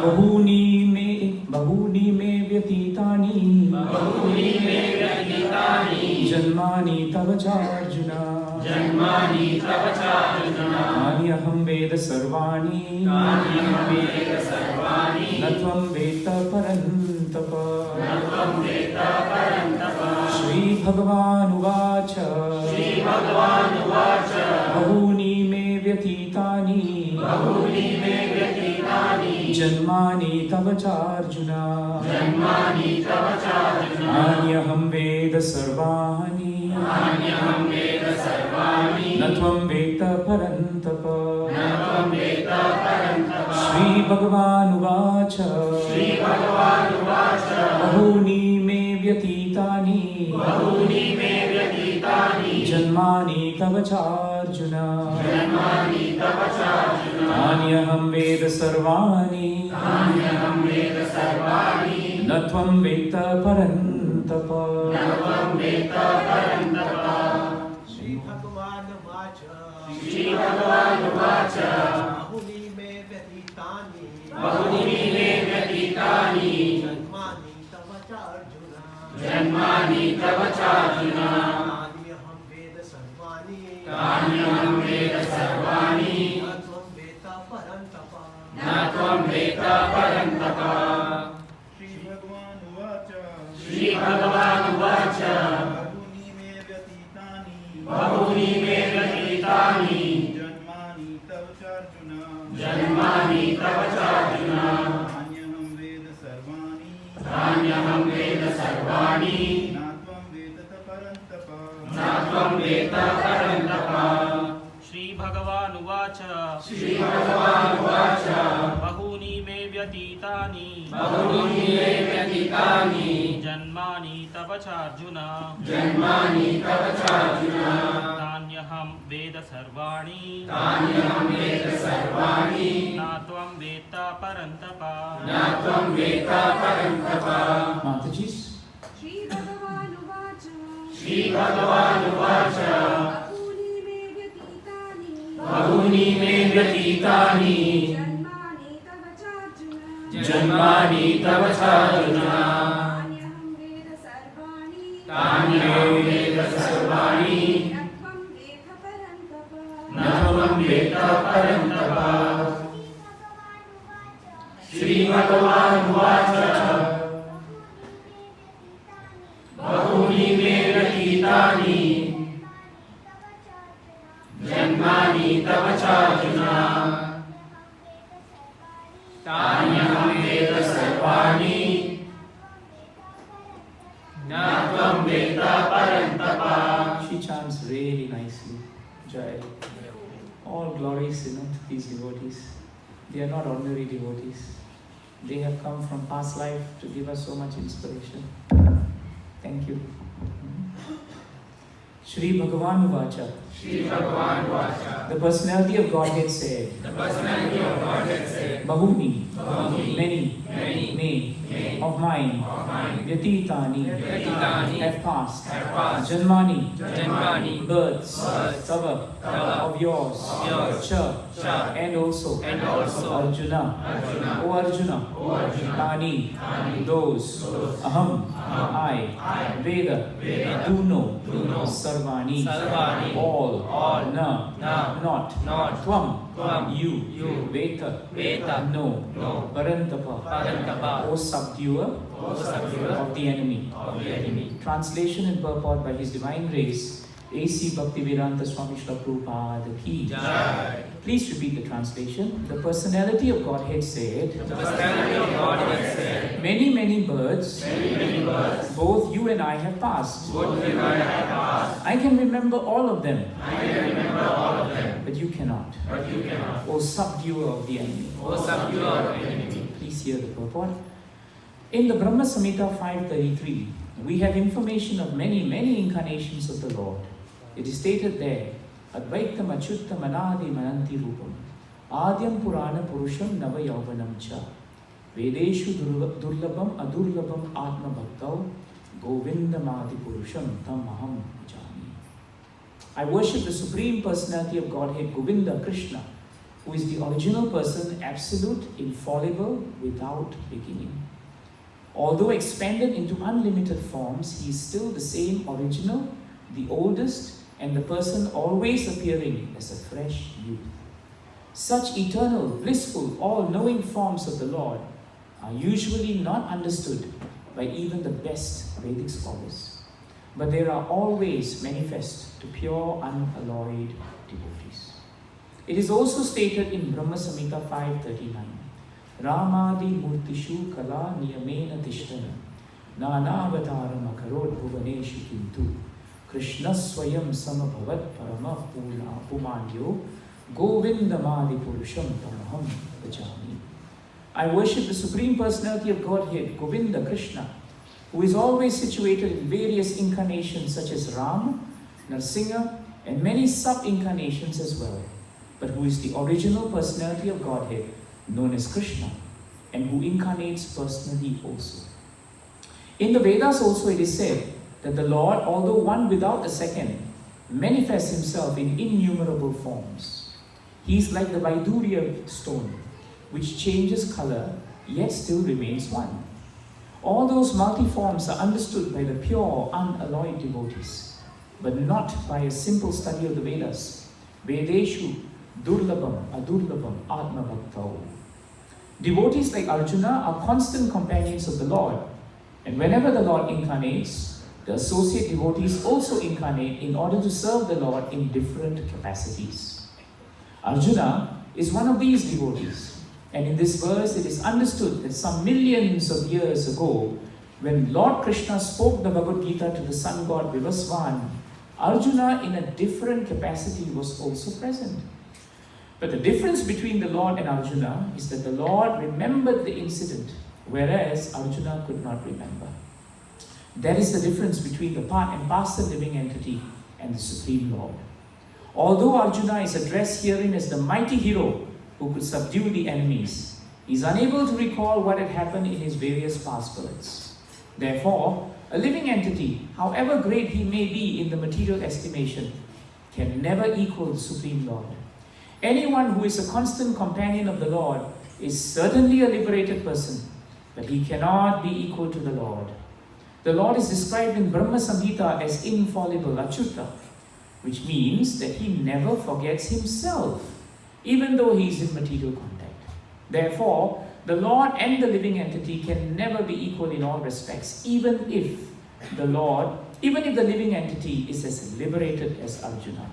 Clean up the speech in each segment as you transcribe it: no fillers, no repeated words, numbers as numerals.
bahuni me vyatitani janmani tava charjuna Anyaham veda sarvani natvam veta parantapa Shri Bhagavan uvacha bahuni me vyatitani janmani tava charjuna Anyaham veda sarvani natvam veta parantapa Shri Bhagavan uvacha bahuni me vyatitani janmani tava charjuna Anyaham veda sarvani natvam veta parantapa Shri Bhagavan uvacha bahuni me vyatitani janmani tava charjuna Anyaham veda sarvani natvam veta parantapa Shri Bhagavan uvacha bahuni me vyatitani janmani tava charjuna Anyaham veda sarvani natvam veta parantapa Shri Bhagavan uvacha bahuni me vyatitani janmani tava charjuna Tanyaham veda sarvani natvam veta parantapa Mataji's Shri Bhagavan uvacha bahuni me vyatitani janmani tava charjuna Anyaham veda sarvani natvam veta parantapa Shri Bhagavan uvacha bahuni me vyatitani janmani tava charjuna Anyaham veda sarvani natvam veta parantapa She chants really nicely. Jai. All glories, to these devotees. They are not ordinary devotees. They have come from past life to give us so much inspiration. Thank you. Shri Bhagavan uvacha. The personality of Godhead said. Bahuni. Many. Me. Of mine. Vyatitani. Have passed. Janmani. Births. Tava. Of yours. Cha. And also. Arjuna. O Arjuna. Tani. Those. Aham. I. Veda. Do know. Sarvani. All. Na. Not. Tvam. You. Veta. No. Parantapa. O subduer of the enemy. Translation and purport by His Divine Grace, A.C. Bhaktivedanta Swami Srila Prabhupada Ki. Please repeat the translation. The personality of Godhead said, many births, both you and I have passed. I can remember all of them. But you cannot. O subduer of the enemy. Please hear the purport. In the Brahma Samhita 533, we have information of many incarnations of the Lord. It is stated there, Advaitam Achyuttam Anadi Mananti Rupam Adyam Purana Purusham Nava Yauvanam Cha Vedeshu Durlabam Adurlabam Atma Bhaktau Govindamadi Purusham Tam Aham Jami. I worship the Supreme Personality of Godhead, Govinda, Krishna, who is the original person, absolute, infallible, without beginning. Although expanded into unlimited forms, he is still the same original, the oldest, and the person always appearing as a fresh youth. Such eternal, blissful, all-knowing forms of the Lord are usually not understood by even the best Vedic scholars, but they are always manifest to pure, unalloyed devotees. It is also stated in Brahma Samhita 5:39, Ramadi Murtishu Kala Niyamena Tishtana Nanavataram Akarod Bhuvaneshu Kintu Krishna Swayam Samabhavat Parama Puna Pumanyo Govindamadi Purusham Tamaham Bhajami. I worship the Supreme Personality of Godhead, Govinda Krishna, who is always situated in various incarnations such as Ram, Narsinga, and many sub-incarnations as well, but who is the original personality of Godhead, known as Krishna, and who incarnates personally also. In the Vedas also it is said that the Lord, although one without a second, manifests himself in innumerable forms. He is like the Vaidurya stone, which changes color, yet still remains one. All those multi-forms are understood by the pure, unalloyed devotees, but not by a simple study of the Vedas. Vedeshu durlabham adurlabham atma bhaktau. Devotees like Arjuna are constant companions of the Lord, and whenever the Lord incarnates, the associate devotees also incarnate in order to serve the Lord in different capacities. Arjuna is one of these devotees. And in this verse, it is understood that some millions of years ago, when Lord Krishna spoke the Bhagavad Gita to the sun god Vivasvan, Arjuna in a different capacity was also present. But the difference between the Lord and Arjuna is that the Lord remembered the incident, whereas Arjuna could not remember. That is the difference between the part and parcel living entity and the Supreme Lord. Although Arjuna is addressed herein as the mighty hero who could subdue the enemies, he is unable to recall what had happened in his various past births. Therefore, a living entity, however great he may be in the material estimation, can never equal the Supreme Lord. Anyone who is a constant companion of the Lord is certainly a liberated person, but he cannot be equal to the Lord. The Lord is described in Brahma Samhita as infallible, Achyuta, which means that he never forgets himself, even though he is in material contact. Therefore, the Lord and the living entity can never be equal in all respects, even if the living entity is as liberated as Arjuna.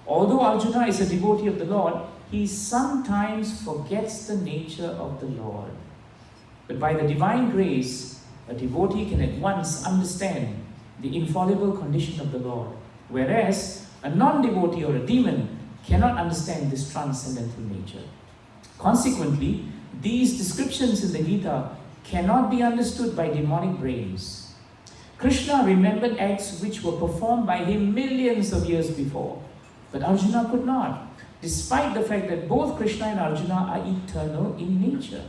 Although Arjuna is a devotee of the Lord, he sometimes forgets the nature of the Lord. But by the divine grace, a devotee can at once understand the infallible condition of the Lord, whereas a non-devotee or a demon cannot understand this transcendental nature. Consequently, these descriptions in the Gita cannot be understood by demonic brains. Krishna remembered acts which were performed by him millions of years before, but Arjuna could not, despite the fact that both Krishna and Arjuna are eternal in nature.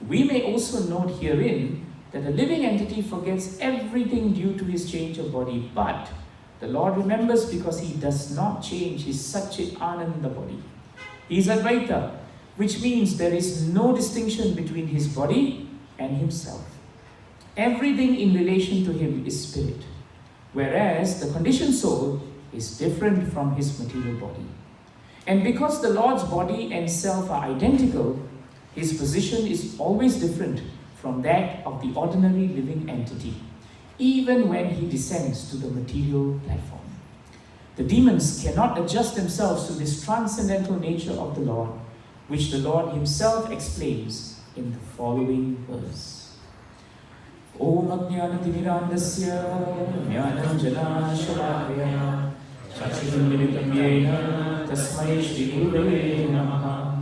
We may also note herein that a living entity forgets everything due to his change of body, but the Lord remembers because he does not change his Satchit Ananda body. He is Advaita, which means there is no distinction between his body and himself. Everything in relation to him is spirit, whereas the conditioned soul is different from his material body. And because the Lord's body and self are identical, his position is always different from that of the ordinary living entity, even when he descends to the material platform. The demons cannot adjust themselves to this transcendental nature of the Lord, which the Lord himself explains in the following verse. Om Ajnanatimirandasya Jnananjana Shalakaya Chakshurmilitam Yena Tasmai Shri Gurave Namaha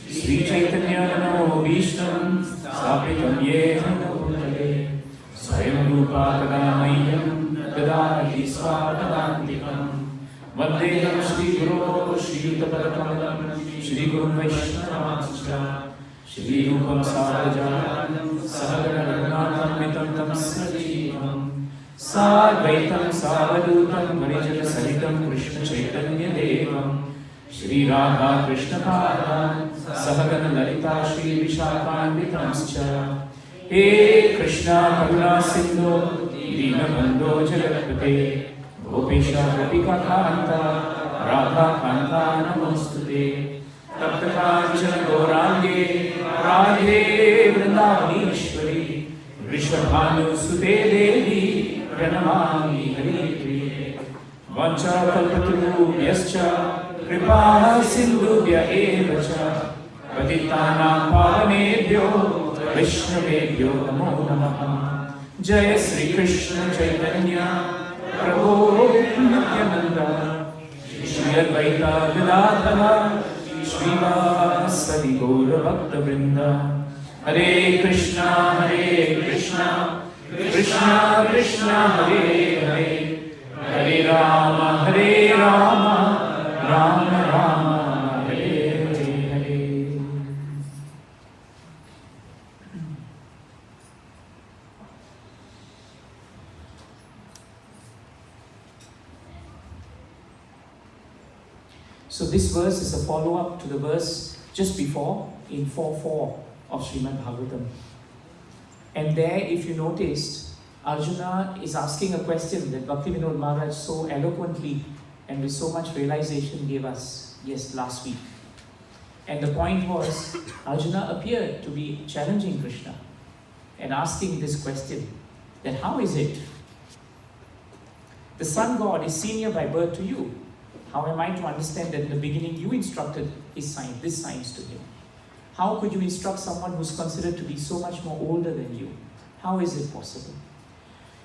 Sri Chaitanya Namo Vishtam Stapitam Yena Bhutale Swayam Rupa Kadamayyam Dadati Svapadantikam Vandeham Shri Guru Shri Yutapadakamam Shri Guru Vaishnavamscha Shri Rupam Sarajanam Sahagana Raghunatham Tam Sajivam Sadvaitam Savadutam Varijana Salitam Krishna Chaitanya Devam Shri Radha Krishna Pada Sahagana Lalita Shri Vishakhanvitamscha He Krishna Karuna Sindhu Dinabandho Jagatpate Gopesha Gopika Kanta Radha Kanta Namostute Tapta Kanchana Gaurange Radhe Vrindavaneshwari Vrishabhanu Sute Devi Pranamami Hari Vancha Kalpaturu Yascha Kripa Sindhubhya Eva Cha Patitanam Pavanebhyo Vaishnavebhyo Namo Namaha Jaya Sri Krishna Chaitanya Prabhu Nityananda Shri Advaita Gadadhara Srivasadi Gaura Bhakta Vrinda Hare Krishna Krishna Krishna Hare Hare Hare Rama Rama Rama Hare Hare. So this verse is a follow-up to the verse just before in 4.4 of Srimad Bhagavatam. And there, if you noticed, Arjuna is asking a question that Bhaktivinoda Maharaj so eloquently and with so much realization gave us, last week. And the point was, Arjuna appeared to be challenging Krishna and asking this question, that how is it? The sun god is senior by birth to you. How am I to understand that in the beginning you instructed this science to him? How could you instruct someone who's considered to be so much more older than you? How is it possible?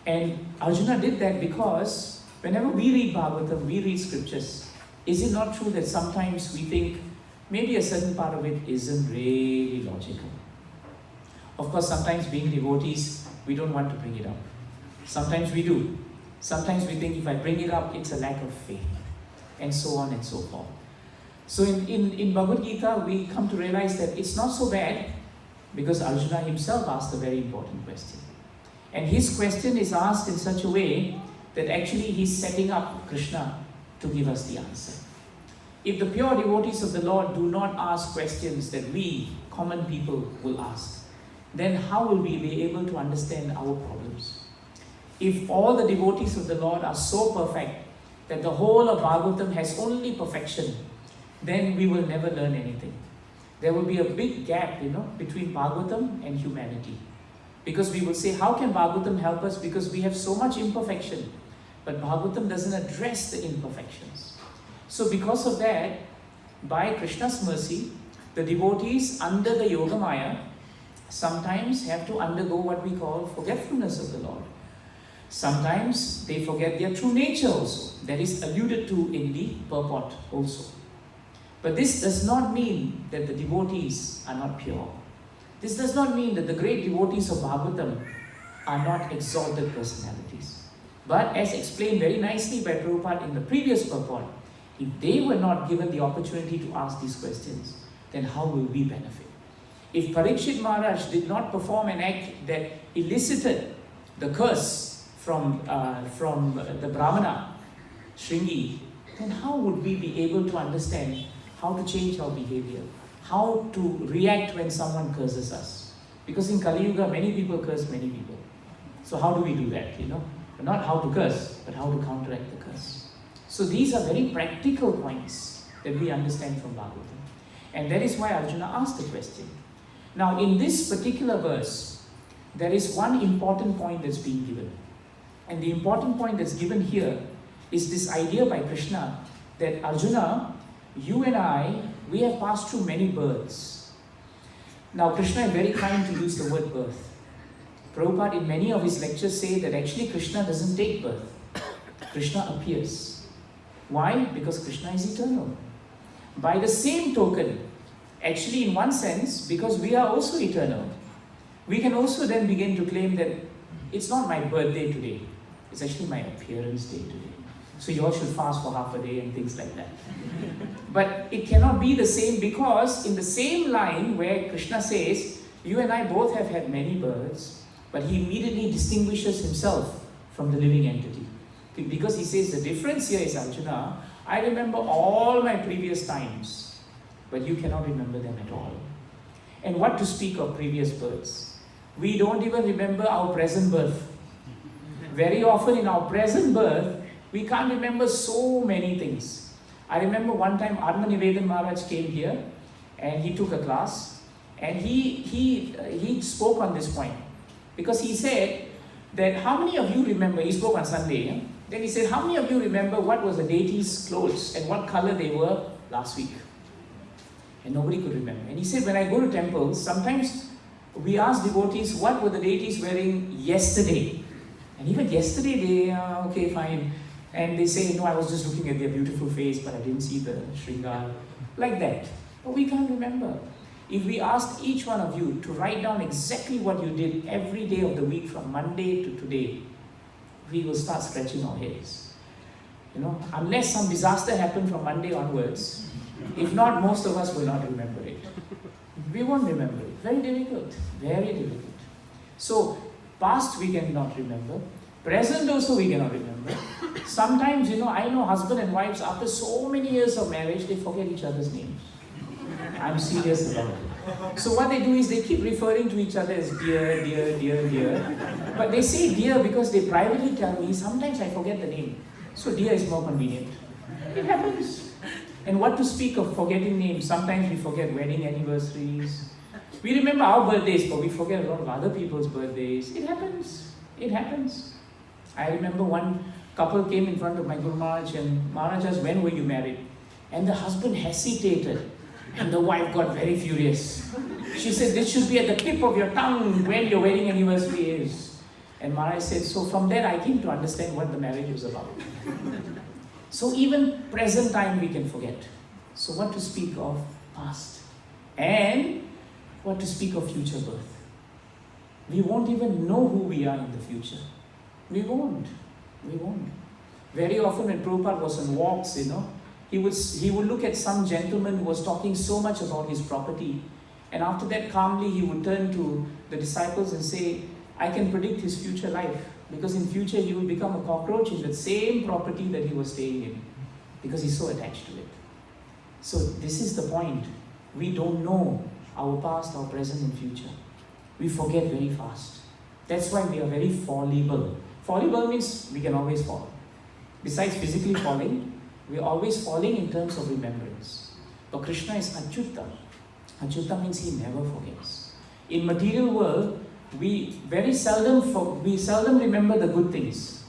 And Arjuna did that because whenever we read Bhagavatam, we read scriptures, is it not true that sometimes we think maybe a certain part of it isn't really logical? Of course, sometimes being devotees, we don't want to bring it up. Sometimes we do. Sometimes we think if I bring it up, it's a lack of faith. And so on and so forth. So in Bhagavad Gita, we come to realize that it's not so bad because Arjuna himself asked a very important question. And his question is asked in such a way that actually he's setting up Krishna to give us the answer. If the pure devotees of the Lord do not ask questions that we, common people, will ask, then how will we be able to understand our problems? If all the devotees of the Lord are so perfect that the whole of Bhagavatam has only perfection, then we will never learn anything. There will be a big gap, between Bhagavatam and humanity. Because we will say, how can Bhagavatam help us? Because we have so much imperfection. But Bhagavatam doesn't address the imperfections. So because of that, by Krishna's mercy, the devotees under the Yoga Maya sometimes have to undergo what we call forgetfulness of the Lord. Sometimes they forget their true nature also. That is alluded to in the purport also. But this does not mean that the devotees are not pure. This does not mean that the great devotees of Bhagavatam are not exalted personalities. But as explained very nicely by Prabhupada in the previous purport, if they were not given the opportunity to ask these questions, then how will we benefit? If Parikshit Maharaj did not perform an act that elicited the curse from the Brahmana, Shringi, then how would we be able to understand how to change our behavior? How to react when someone curses us? Because in Kali Yuga, many people curse many people. So how do we do that, Not how to curse, but how to counteract the curse. So these are very practical points that we understand from Bhagavatam. And that is why Arjuna asked the question. Now in this particular verse, there is one important point that's being given. And the important point that's given here is this idea by Krishna that Arjuna, you and I, we have passed through many births. Now Krishna is very kind to use the word birth. Prabhupada in many of his lectures say that actually Krishna doesn't take birth. Krishna appears. Why? Because Krishna is eternal. By the same token, actually in one sense, because we are also eternal, we can also then begin to claim that it's not my birthday today, it's actually my appearance day today. So you all should fast for half a day and things like that. But it cannot be the same because in the same line where Krishna says, you and I both have had many births, but he immediately distinguishes himself from the living entity. Because he says the difference here is, Arjuna, I remember all my previous times, but you cannot remember them at all. And what to speak of previous births? We don't even remember our present birth. Very often in our present birth, we can't remember so many things. I remember one time Admanivedan Maharaj came here and he took a class and he spoke on this point. Because he said that how many of you remember, he spoke on Sunday, then he said, how many of you remember what was the deity's clothes and what color they were last week? And nobody could remember. And he said, when I go to temples, sometimes we ask devotees, what were the deities wearing yesterday? And even yesterday they, okay, fine. And they say, no, I was just looking at their beautiful face, but I didn't see the shringar. Like that. But we can't remember. If we asked each one of you to write down exactly what you did every day of the week from Monday to today, we will start scratching our heads. Unless some disaster happened from Monday onwards, if not, most of us will not remember it. We won't remember it. Very difficult. Very difficult. So, past we cannot remember. Present also we cannot remember. Sometimes, I know husband and wives, after so many years of marriage, they forget each other's names. I'm serious about it. So what they do is they keep referring to each other as dear, dear, dear, dear. But they say dear because they privately tell me, sometimes I forget the name. So dear is more convenient. It happens. And what to speak of forgetting names? Sometimes we forget wedding anniversaries. We remember our birthdays, but we forget a lot of other people's birthdays. It happens. It happens. I remember one couple came in front of my Guru Maharaj and Maharaj asked, when were you married? And the husband hesitated. And the wife got very furious. She said, this should be at the tip of your tongue when your wedding anniversary is. And Maharaj said, so from there I came to understand what the marriage was about. So even present time we can forget. So what to speak of past? And what to speak of future birth? We won't even know who we are in the future. We won't. We won't. Very often when Prabhupada was on walks, he would look at some gentleman who was talking so much about his property, and after that calmly he would turn to the disciples and say, I can predict his future life, because in future he will become a cockroach in the same property that he was staying in, because he's so attached to it. So this is the point. We don't know our past, our present and future. We forget very fast. That's why we are very fallible. Fallible means we can always fall. Besides physically falling, we are always falling in terms of remembrance. But Krishna is Achyuta. Achyuta means he never forgets. In material world, we seldom remember the good things,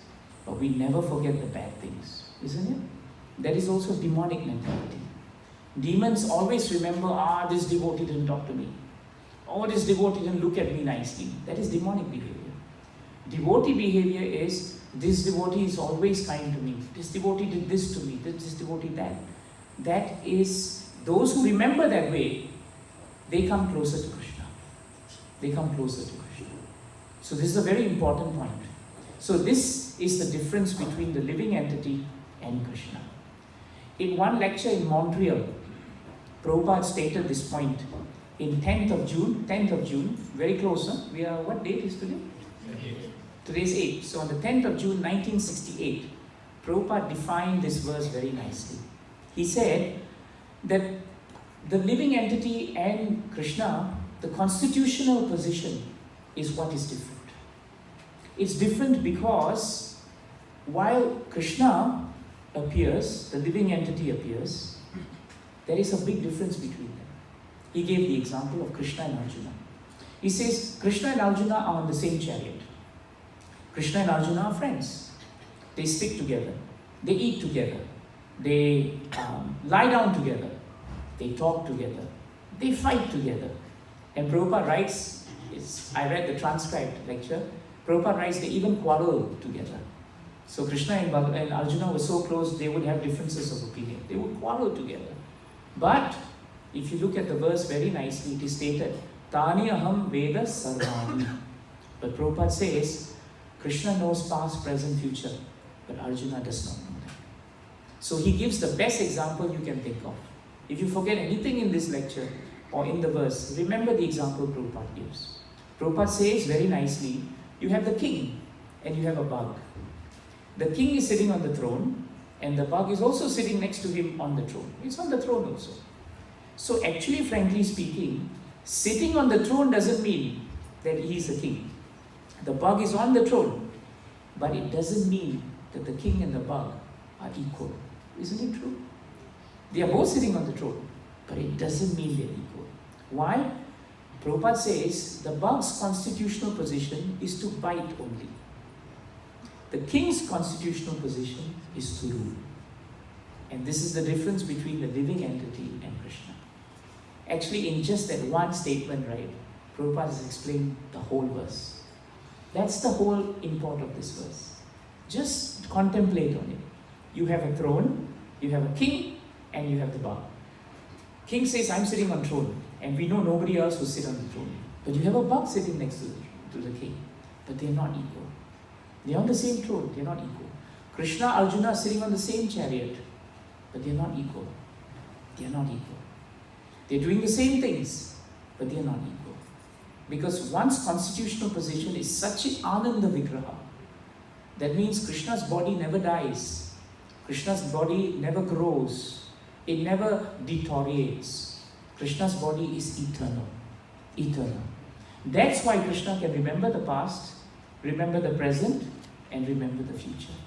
but we never forget the bad things, isn't it? That is also demonic mentality. Demons always remember, this devotee didn't talk to me. Oh, this devotee didn't look at me nicely. That is demonic behavior. Devotee behavior is, this devotee is always kind to me. This devotee did this to me. This devotee that. That is, those who remember that way, they come closer to Krishna. They come closer to Krishna. So this is a very important point. So this is the difference between the living entity and Krishna. In one lecture in Montreal, Prabhupada stated this point in 10th of June, very close, huh? We are, what date is today? Today's 8. So on the 10th of June 1968, Prabhupada defined this verse very nicely. He said that the living entity and Krishna, the constitutional position is what is different. It's different because while Krishna appears, the living entity appears, there is a big difference between them. He gave the example of Krishna and Arjuna. He says Krishna and Arjuna are on the same chariot. Krishna and Arjuna are friends. They stick together. They eat together. They lie down together. They talk together. They fight together. And Prabhupada writes, I read the transcribed lecture, Prabhupada writes they even quarrel together. So Krishna and Arjuna were so close, they would have differences of opinion. They would quarrel together. But if you look at the verse very nicely, it is stated, Tani aham veda sarvani. But Prabhupada says, Krishna knows past, present, future, but Arjuna does not know that. So he gives the best example you can think of. If you forget anything in this lecture or in the verse, remember the example Prabhupada gives. Prabhupada says very nicely, you have the king and you have a bug. The king is sitting on the throne And the bug is also sitting next to him on the throne. It's on the throne also. So actually, frankly speaking, sitting on the throne doesn't mean that he is a king. The bug is on the throne, but it doesn't mean that the king and the bug are equal. Isn't it true? They are both sitting on the throne, but it doesn't mean they're equal. Why? Prabhupada says the bug's constitutional position is to bite only. The king's constitutional position is to rule. And this is the difference between the living entity and Krishna. Actually, in just that one statement, right, Prabhupada has explained the whole verse. That's the whole import of this verse. Just contemplate on it. You have a throne, you have a king, and you have the bug. King says, I'm sitting on throne, and we know nobody else will sit on the throne. But you have a bug sitting next to the king, but they're not equal. They're on the same throne, they're not equal. Krishna, Arjuna are sitting on the same chariot, but they're not equal. They're not equal. They're doing the same things, but they're not equal. Because one's constitutional position is such an Ananda Vigraha. That means Krishna's body never dies. Krishna's body never grows. It never deteriorates. Krishna's body is eternal. Eternal. That's why Krishna can remember the past, remember the present, and remember the future.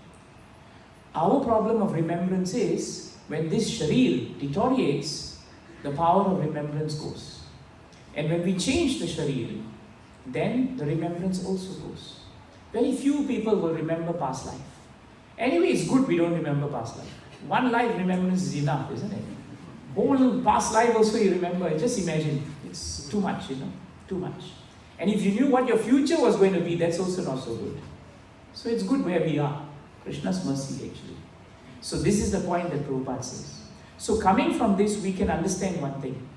Our problem of remembrance is when this sharir deteriorates, the power of remembrance goes. And when we change the sharir, then the remembrance also goes. Very few people will remember past life. Anyway, it's good we don't remember past life. One life remembrance is enough, isn't it? Whole past life also you remember. Just imagine. It's too much, too much. And if you knew what your future was going to be, that's also not so good. So it's good where we are. Krishna's mercy, actually. So this is the point that Prabhupada says. So coming from this, we can understand one thing.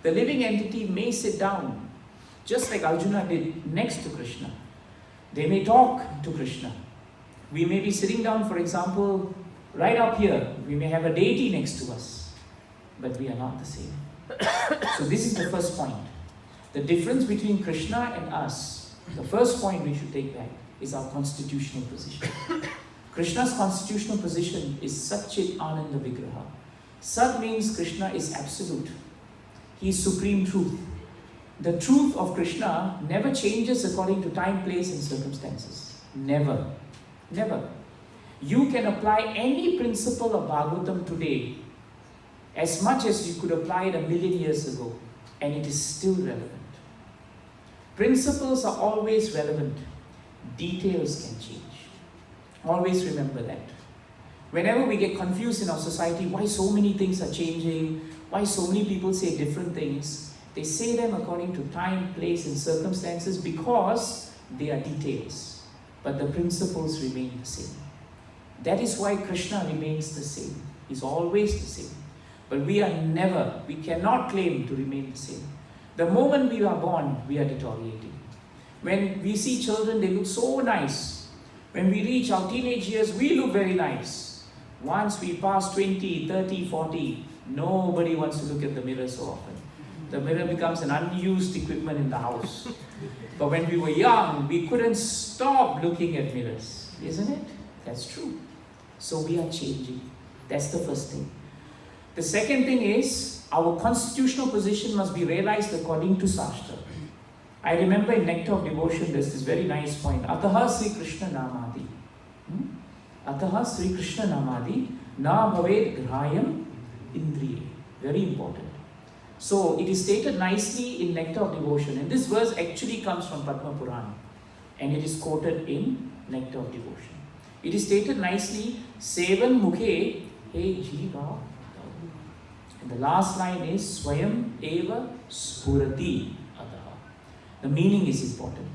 The living entity may sit down, just like Arjuna did, next to Krishna. They may talk to Krishna. We may be sitting down, for example, right up here. We may have a deity next to us, but we are not the same. So this is the first point. The difference between Krishna and us, the first point we should take back, is our constitutional position. Krishna's constitutional position is Satchit Ananda Vigraha. Sat means Krishna is absolute. He is supreme truth. The truth of Krishna never changes according to time, place and circumstances. Never. Never. You can apply any principle of Bhagavatam today as much as you could apply it 1,000,000 years ago, and it is still relevant. Principles are always relevant. Details can change. Always remember that. Whenever we get confused in our society, why so many things are changing, why so many people say different things, they say them according to time, place and circumstances because they are details. But the principles remain the same. That is why Krishna remains the same. He's always the same. But we cannot claim to remain the same. The moment we are born, we are deteriorating. When we see children, they look so nice. When we reach our teenage years, we look very nice. Once we pass 20, 30, 40, nobody wants to look at the mirror so often. The mirror becomes an unused equipment in the house. But when we were young, we couldn't stop looking at mirrors. Isn't it? That's true. So we are changing. That's the first thing. The second thing is, our constitutional position must be realized according to Shastra. I remember in Nectar of Devotion, there's this very nice point. Ataha Sri Krishna Namadi. Ataha Sri Krishna Namadi Na Bhaved Grahayam Indriye. Very important. So it is stated nicely in Nectar of Devotion. And this verse actually comes from Padma Purana. And it is quoted in Nectar of Devotion. It is stated nicely, Sevan Mukhe He Jiva. And the last line is Swayam Eva Spurati Adaha. The meaning is important.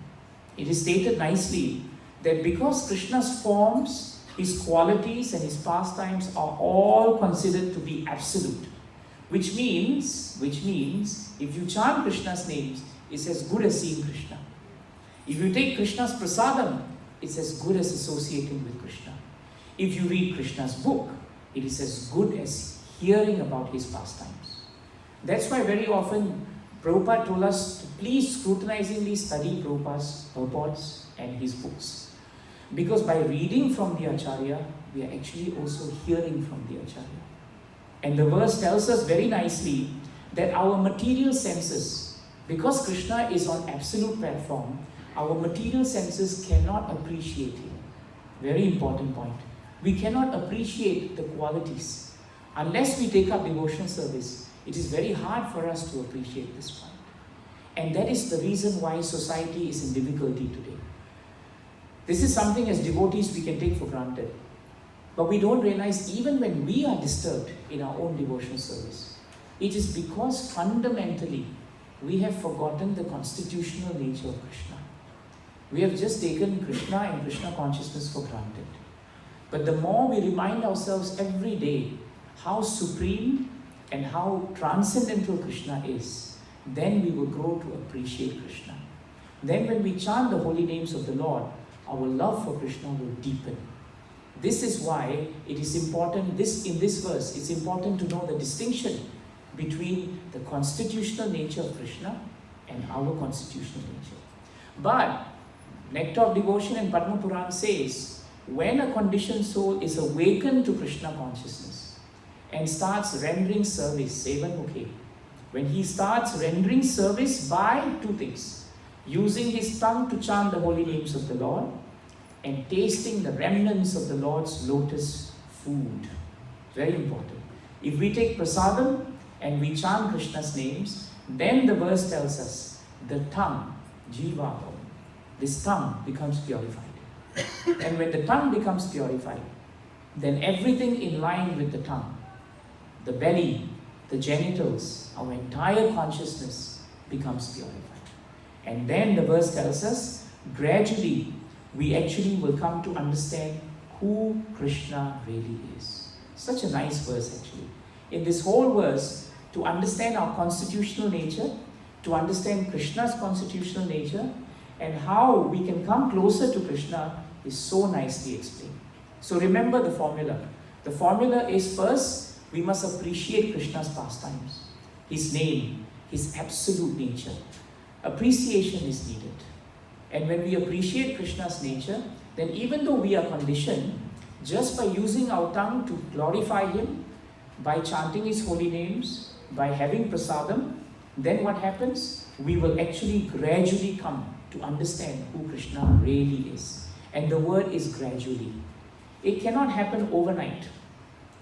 It is stated nicely that because Krishna's forms, his qualities and his pastimes are all considered to be absolute. Which means, if you chant Krishna's names, it's as good as seeing Krishna. If you take Krishna's prasadam, it's as good as associating with Krishna. If you read Krishna's book, it is as good as hearing about his pastimes. That's why very often Prabhupada told us to please scrutinizingly study Prabhupada's purports and his books. Because by reading from the Acharya, we are actually also hearing from the Acharya. And the verse tells us very nicely that our material senses, because Krishna is on absolute platform, our material senses cannot appreciate him. Very important point. We cannot appreciate the qualities. Unless we take up devotional service, it is very hard for us to appreciate this point. And that is the reason why society is in difficulty today. This is something as devotees we can take for granted. But we don't realize even when we are disturbed in our own devotional service, it is because fundamentally we have forgotten the constitutional nature of Krishna. We have just taken Krishna and Krishna consciousness for granted. But the more we remind ourselves every day how supreme and how transcendental Krishna is, then we will grow to appreciate Krishna. Then when we chant the holy names of the Lord, our love for Krishna will deepen. This is why it is important, in this verse, it's important to know the distinction between the constitutional nature of Krishna and our constitutional nature. But Nectar of Devotion and Padma Puran says, when a conditioned soul is awakened to Krishna consciousness and starts rendering service, Sevan, when he starts rendering service by two things, using his tongue to chant the holy names of the Lord and tasting the remnants of the Lord's lotus food. Very important. If we take prasadam and we chant Krishna's names, then the verse tells us the tongue, jiva, this tongue becomes purified. And when the tongue becomes purified, then everything in line with the tongue, the belly, the genitals, our entire consciousness becomes purified. And then the verse tells us, gradually, we actually will come to understand who Krishna really is. Such a nice verse actually. In this whole verse, to understand our constitutional nature, to understand Krishna's constitutional nature, and how we can come closer to Krishna is so nicely explained. So remember the formula. The formula is first, we must appreciate Krishna's pastimes, his name, his absolute nature. Appreciation is needed. And when we appreciate Krishna's nature, then even though we are conditioned, just by using our tongue to glorify him, by chanting his holy names, by having prasadam, then what happens? We will actually gradually come to understand who Krishna really is. And the word is gradually. It cannot happen overnight.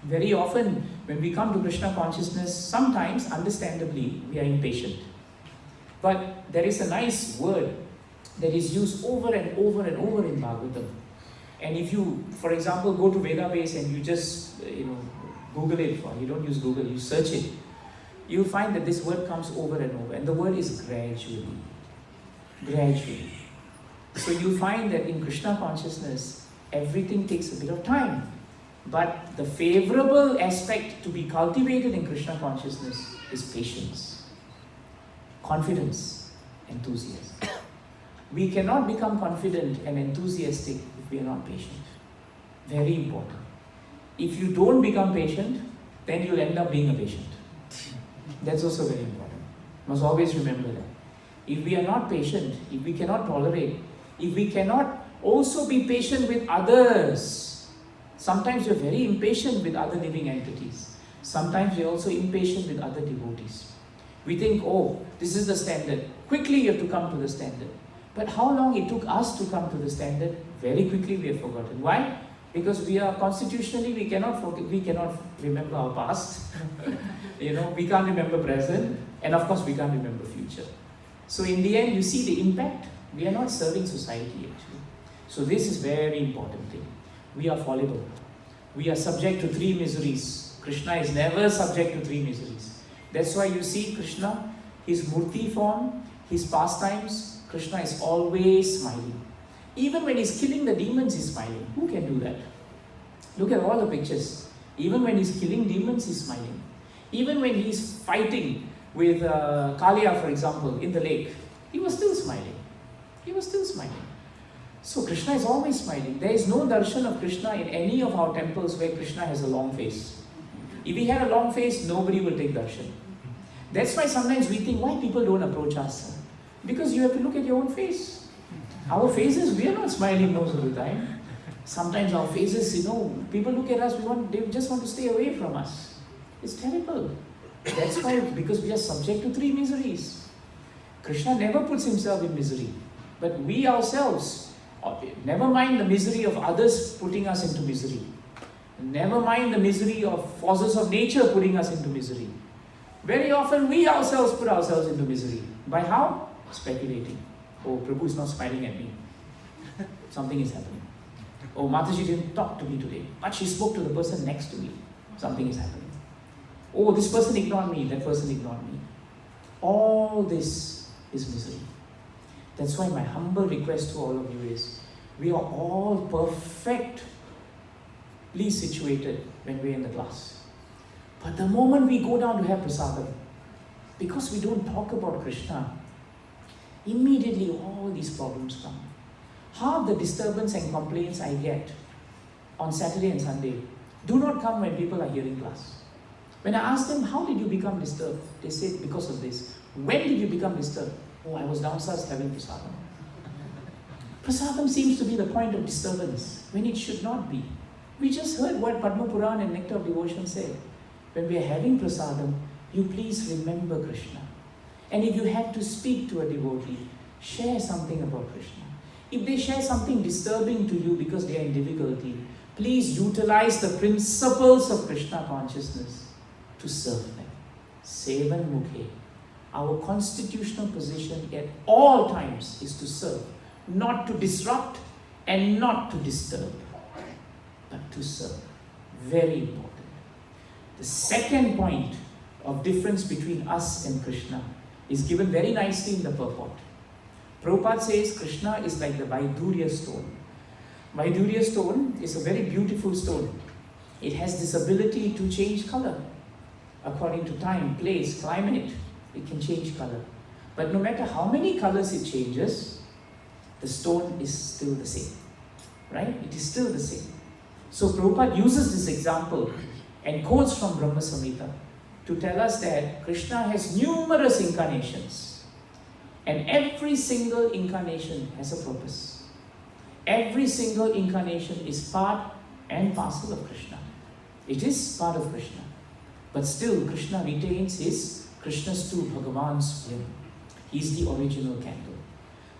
Very often, when we come to Krishna consciousness, sometimes, understandably, we are impatient. But there is a nice word that is used over and over and over in Bhagavatam. And if you, for example, go to Vedabase and you just, Google it, or you don't use Google, you search it, you'll find that this word comes over and over. And the word is gradually. Gradually. So you'll find that in Krishna consciousness, everything takes a bit of time. But the favorable aspect to be cultivated in Krishna consciousness is patience, confidence, enthusiasm. We cannot become confident and enthusiastic if we are not patient. Very important. If you don't become patient, then you'll end up being a patient. That's also very important. Must always remember that. If we are not patient, if we cannot tolerate, if we cannot also be patient with others, sometimes we're very impatient with other living entities. Sometimes we're also impatient with other devotees. We think, oh, this is the standard. Quickly you have to come to the standard. But how long it took us to come to the standard? Very quickly we have forgotten. Why? Because we are constitutionally, we cannot remember our past. We can't remember present. And of course we can't remember future. So in the end, you see the impact. We are not serving society actually. So this is very important thing. We are fallible. We are subject to three miseries. Krishna is never subject to three miseries. That's why you see Krishna, his murti form, his pastimes, Krishna is always smiling. Even when he's killing the demons, he's smiling. Who can do that? Look at all the pictures. Even when he's killing demons, he's smiling. Even when he's fighting with Kalia, for example, in the lake, he was still smiling. He was still smiling. So Krishna is always smiling. There is no darshan of Krishna in any of our temples where Krishna has a long face. If he had a long face, nobody will take darshan. That's why sometimes we think, why people don't approach us? Because you have to look at your own face. Our faces, we are not smiling most of the time. Sometimes our faces, people look at us, they just want to stay away from us. It's terrible. That's why, because we are subject to 3 miseries. Krishna never puts himself in misery. But we ourselves, never mind the misery of others putting us into misery. Never mind the misery of forces of nature putting us into misery. Very often we ourselves put ourselves into misery. By how? Speculating. Oh, Prabhu is not smiling at me. Something is happening. Oh, Mataji didn't talk to me today, but she spoke to the person next to me. Something is happening. Oh, this person ignored me, that person ignored me. All this is misery. That's why my humble request to all of you is, we are all perfectly situated when we're in the class. But the moment we go down to have prasadam, because we don't talk about Krishna, immediately all these problems come. Half the disturbance and complaints I get on Saturday and Sunday do not come when people are hearing class. When I ask them, how did you become disturbed? They say, because of this. When did you become disturbed? Oh, I was downstairs having prasadam. Prasadam seems to be the point of disturbance, when it should not be. We just heard what Padma Puran and Nectar of Devotion said. When we are having prasadam, you please remember Krishna. And if you have to speak to a devotee, share something about Krishna. If they share something disturbing to you because they are in difficulty, please utilize the principles of Krishna consciousness to serve them. Sevan Mukhe. Our constitutional position at all times is to serve, not to disrupt and not to disturb, but to serve. Very important. The second point of difference between us and Krishna is given very nicely in the purport. Prabhupada says Krishna is like the Vaidurya stone. Vaidurya stone is a very beautiful stone. It has this ability to change color. According to time, place, climate, it can change color. But no matter how many colors it changes, the stone is still the same. Right? It is still the same. So Prabhupada uses this example and quotes from Brahma Samhita to tell us that Krishna has numerous incarnations. And every single incarnation has a purpose. Every single incarnation is part and parcel of Krishna. It is part of Krishna. But still, Krishna retains his Krishnastu Bhagavan's flame. He is the original candle.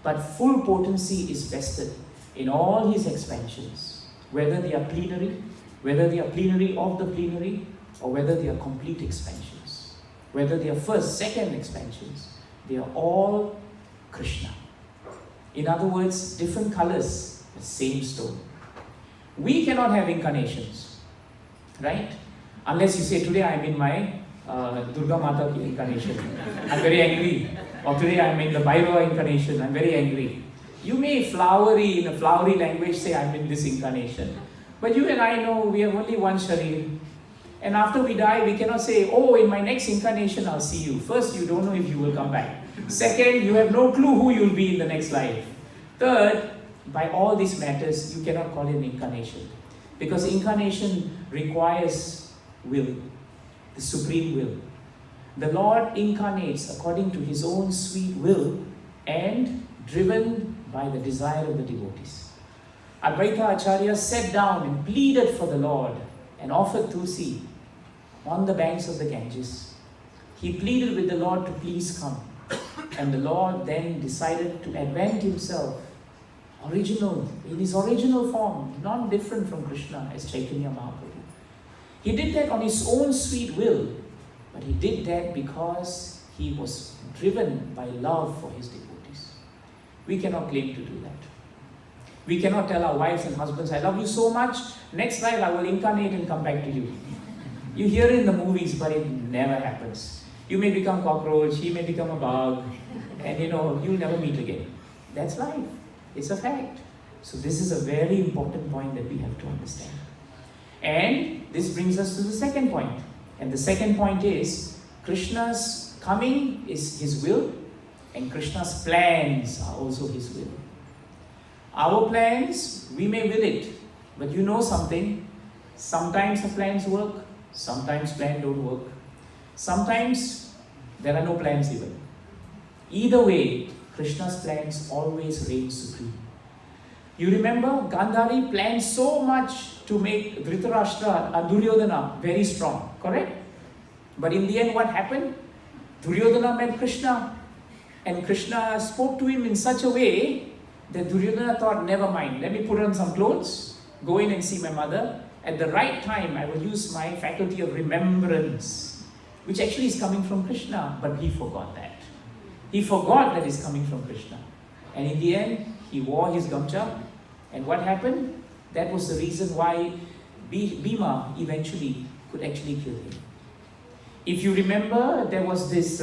But full potency is vested in all his expansions, whether they are plenary, whether they are plenary of the plenary, or whether they are complete expansions, whether they are first, second expansions. They are all Krishna. In other words, different colors, the same stone. We cannot have incarnations, right? Unless you say, today I am in my Durga Mata incarnation. I'm very angry. Or today I am in the Bhairava incarnation. I'm very angry. You may in a flowery language say, I'm in this incarnation. But you and I know we have only one sharir. And after we die, we cannot say, oh, in my next incarnation, I'll see you. First, you don't know if you will come back. Second, you have no clue who you'll be in the next life. Third, by all these matters, you cannot call it an incarnation. Because incarnation requires will, the supreme will. The Lord incarnates according to his own sweet will and driven by the desire of the devotees. Advaita Acharya sat down and pleaded for the Lord and offered Tulsi on the banks of the Ganges. He pleaded with the Lord to please come. And the Lord then decided to advent himself, in his original form, not different from Krishna as Chaitanya Mahaprabhu. He did that on his own sweet will, but he did that because he was driven by love for his devotees. We cannot claim to do that. We cannot tell our wives and husbands, I love you so much, next life I will incarnate and come back to you. You hear it in the movies, but it never happens. You may become cockroach, he may become a bug, and you'll never meet again. That's life. It's a fact. So this is a very important point that we have to understand. And this brings us to the second point. And the second point is, Krishna's coming is his will, and Krishna's plans are also his will. Our plans, we may will it, but you know something, sometimes the plans work, sometimes plans don't work. Sometimes there are no plans even. Either way, Krishna's plans always reign supreme. You remember Gandhari planned so much to make Dhritarashtra and Duryodhana very strong, correct? But in the end, what happened? Duryodhana met Krishna, and Krishna spoke to him in such a way that Duryodhana thought, never mind, let me put on some clothes, go in and see my mother. At the right time, I will use my faculty of remembrance, which actually is coming from Krishna, but he forgot that. He forgot that it's coming from Krishna. And in the end, he wore his gamcha, and what happened? That was the reason why Bhima eventually could actually kill him. If you remember, there was this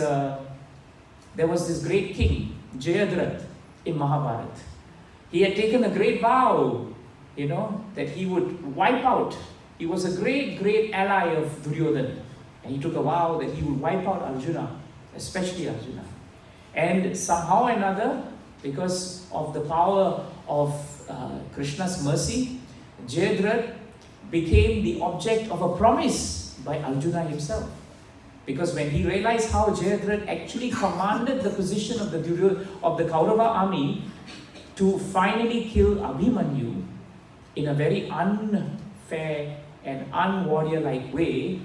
great king, Jayadratha, in Mahabharata. He had taken a great vow, that he would wipe out. He was a great, great ally of Duryodhana. And he took a vow that he would wipe out Arjuna, especially Arjuna. And somehow or another, because of the power of Krishna's mercy, Jayadratha became the object of a promise by Arjuna himself. Because when he realized how Jayadratha actually commanded the position of the Kaurava army to finally kill Abhimanyu in a very unfair and unwarrior-like way,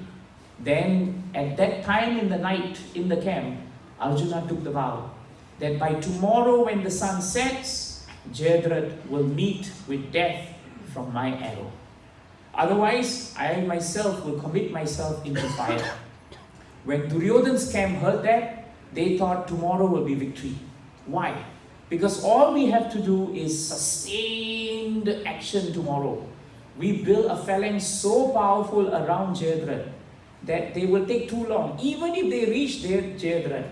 then at that time in the night in the camp, Arjuna took the vow that by tomorrow when the sun sets, Jayadratha will meet with death from my arrow. Otherwise, I myself will commit myself into fire. When Duryodhana's camp heard that, they thought tomorrow will be victory. Why? Because all we have to do is sustained action tomorrow. We build a phalanx so powerful around Jayadratha that they will take too long. Even if they reach Jayadratha,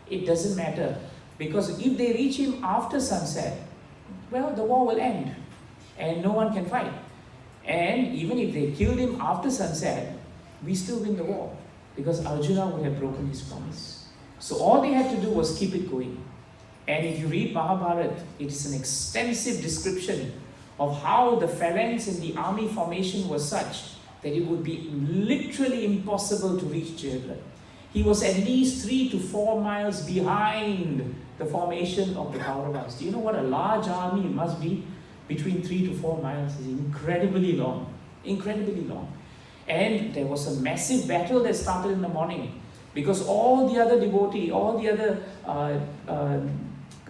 it doesn't matter. Because if they reach him after sunset, well, the war will end and no one can fight. And even if they killed him after sunset, we still win the war because Arjuna would have broken his promise. So all they had to do was keep it going. And if you read Mahabharata, it is an extensive description of how the phalanx in the army formation was such that it would be literally impossible to reach Jayadratha. He was at least 3 to 4 miles behind the formation of the Kauravas. Do you know what a large army must be? Between 3 to 4 miles is incredibly long. Incredibly long. And there was a massive battle that started in the morning because all the other devotees, all the other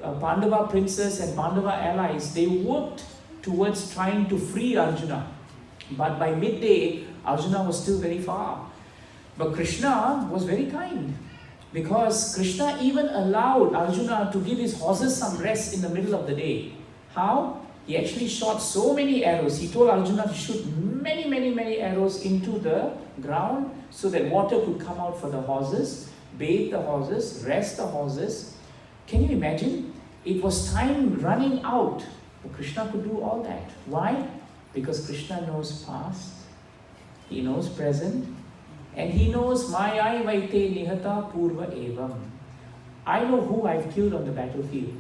Pandava princes and Pandava allies, they worked towards trying to free Arjuna. But by midday, Arjuna was still very far. But Krishna was very kind because Krishna even allowed Arjuna to give his horses some rest in the middle of the day. How? He actually shot so many arrows. He told Arjuna to shoot many arrows into the ground so that water could come out for the horses, bathe the horses, rest the horses. Can you imagine? It was time running out. But Krishna could do all that. Why? Because Krishna knows past, he knows present, and he knows Maya Vaite Nihata Purva Evam. I know who I've killed on the battlefield.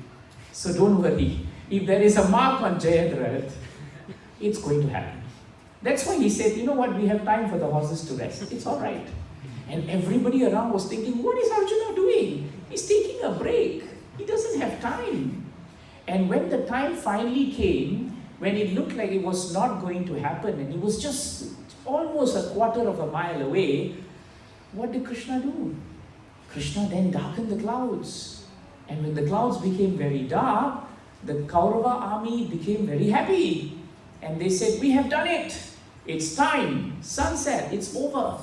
So don't worry. If there is a mark on Jayadratha, it's going to happen. That's why he said, you know what, we have time for the horses to rest. It's all right. And everybody around was thinking, what is Arjuna doing? He's taking a break. He doesn't have time. And when the time finally came, when it looked like it was not going to happen, and it was just almost a quarter of a mile away, what did Krishna do? Krishna then darkened the clouds. And when the clouds became very dark, the Kaurava army became very happy. And they said, we have done it. It's time. Sunset. It's over.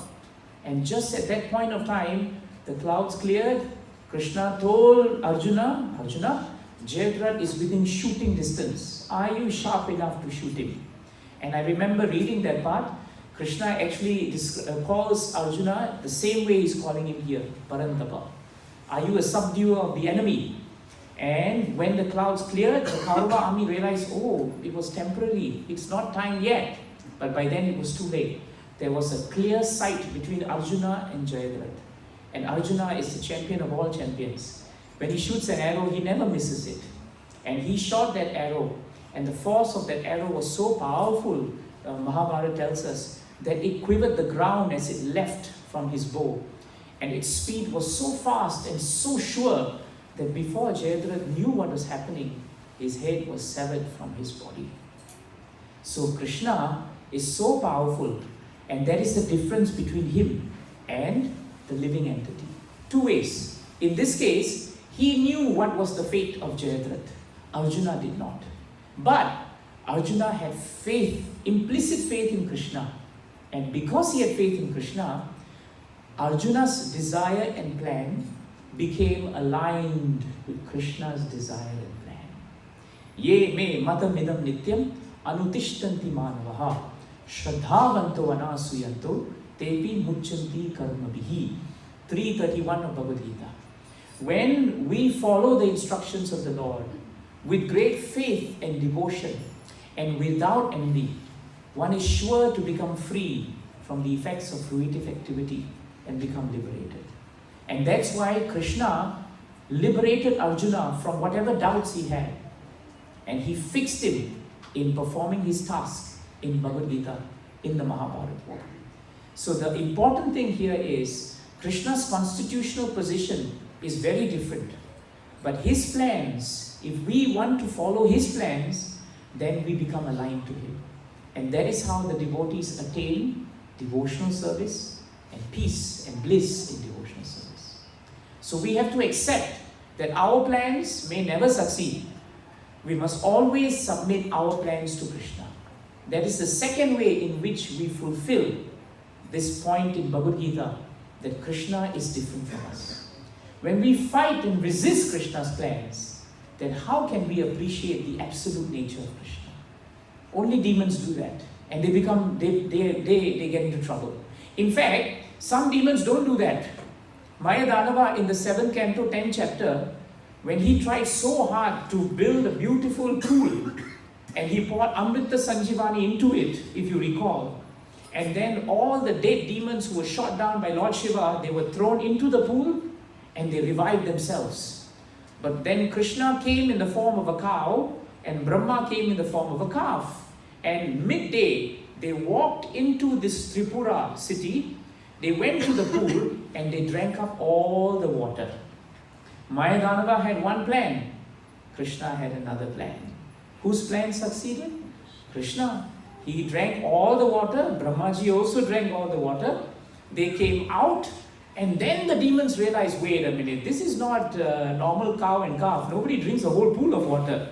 And just at that point of time, the clouds cleared. Krishna told Arjuna, Jayadratha is within shooting distance. Are you sharp enough to shoot him? And I remember reading that part. Krishna actually calls Arjuna the same way he's calling him here, Parantapa. Are you a subduer of the enemy? And when the clouds cleared, the Kaurava army realized, oh, it was temporary. It's not time yet. But by then it was too late. There was a clear sight between Arjuna and Jayadratha. And Arjuna is the champion of all champions. When he shoots an arrow, he never misses it. And he shot that arrow. And the force of that arrow was so powerful, Mahabharata tells us, that it quivered the ground as it left from his bow. And its speed was so fast and so sure that before Jayadratha knew what was happening, his head was severed from his body. So Krishna is so powerful, and that is the difference between him and the living entity. Two ways. In this case, he knew what was the fate of Jayadratha. Arjuna did not. But Arjuna had faith, implicit faith in Krishna. And because he had faith in Krishna, Arjuna's desire and plan became aligned with Krishna's desire and plan. Ye me matamidam nityam anutishtanti manavaha shraddhavanto anasuyanto tepi muchanti karmabihi. 331 of Bhagavad Gita. When we follow the instructions of the Lord with great faith and devotion and without envy, one is sure to become free from the effects of fruitive activity and become liberated. And that's why Krishna liberated Arjuna from whatever doubts he had. And he fixed him in performing his task in Bhagavad Gita, in the Mahabharata war. So the important thing here is Krishna's constitutional position is very different. But his plans, if we want to follow his plans, then we become aligned to him. And that is how the devotees attain devotional service and peace and bliss in devotional service. So we have to accept that our plans may never succeed. We must always submit our plans to Krishna. That is the second way in which we fulfill this point in Bhagavad Gita, that Krishna is different from us. When we fight and resist Krishna's plans, then how can we appreciate the absolute nature of Krishna? Only demons do that, and they get into trouble. In fact, some demons don't do that. Mayadanava in the 7th canto, 10th chapter, when he tried so hard to build a beautiful pool, and he poured Amrita Sanjivani into it, if you recall, and then all the dead demons who were shot down by Lord Shiva, they were thrown into the pool and they revived themselves. But then Krishna came in the form of a cow and Brahma came in the form of a calf. And midday, they walked into this Tripura city, they went to the pool and they drank up all the water. Mayadanava had one plan, Krishna had another plan. Whose plan succeeded? Krishna. He drank all the water, Brahmaji also drank all the water. They came out, and then the demons realized, wait a minute, this is not normal cow and calf. Nobody drinks a whole pool of water.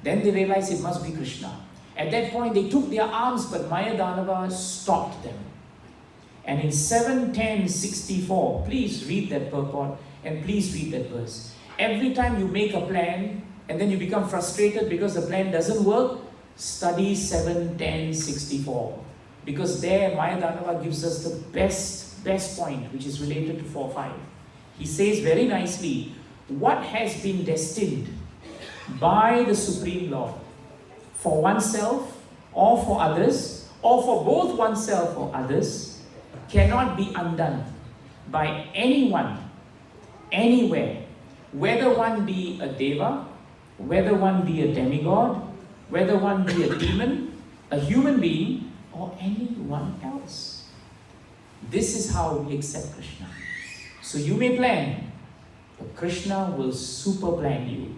Then they realized it must be Krishna. At that point, they took their arms, but Mayadanava stopped them. And in 7:10:64, please read that purport and please read that verse. Every time you make a plan and then you become frustrated because the plan doesn't work, study 7:10:64. Because there Mayadanava gives us the best point, which is related to 4:5. He says very nicely, what has been destined by the Supreme Lord for oneself or for others, or for both oneself or others, cannot be undone by anyone, anywhere, whether one be a deva, whether one be a demigod, whether one be a demon, a human being, or anyone else. This is how we accept Krishna. So you may plan, but Krishna will super plan you.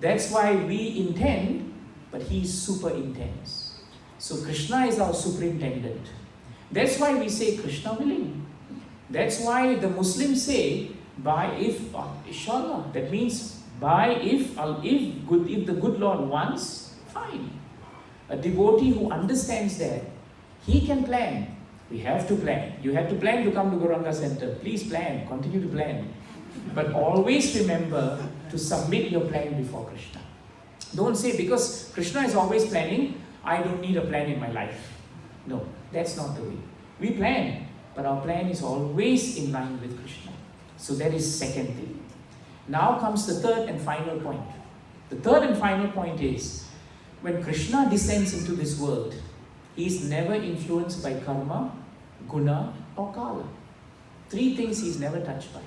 That's why we intend, but he super intends. So Krishna is our superintendent. That's why we say Krishna willing. That's why the Muslims say, by if, inshallah, that means by if the good Lord wants, fine. A devotee who understands that, he can plan. We have to plan. You have to plan to come to Gauranga Center. Please plan, continue to plan. But always remember to submit your plan before Krishna. Don't say, because Krishna is always planning, I don't need a plan in my life. No, that's not the way. We plan, but our plan is always in line with Krishna. So that is second thing. Now comes the third and final point. The third and final point is, when Krishna descends into this world, he is never influenced by karma, guna, or kala. Three things he is never touched by.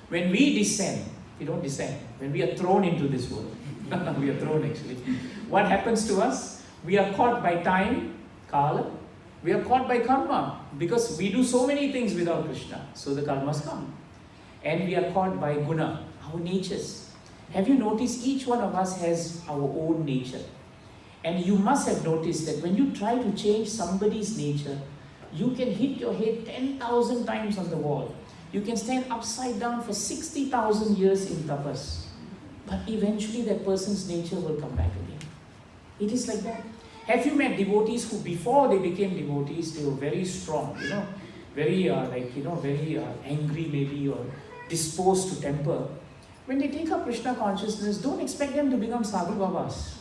When we descend, we don't descend. When we are thrown into this world, we are thrown actually. What happens to us? We are caught by time, kala. We are caught by karma because we do so many things without Krishna. So the karmas come. And we are caught by guna, our natures. Have you noticed each one of us has our own nature? And you must have noticed that when you try to change somebody's nature, you can hit your head 10,000 times on the wall. You can stand upside down for 60,000 years in tapas. But eventually that person's nature will come back again. It is like that. Have you met devotees who before they became devotees, they were very strong, very angry maybe, or disposed to temper. When they take up Krishna consciousness, don't expect them to become sadhu babas.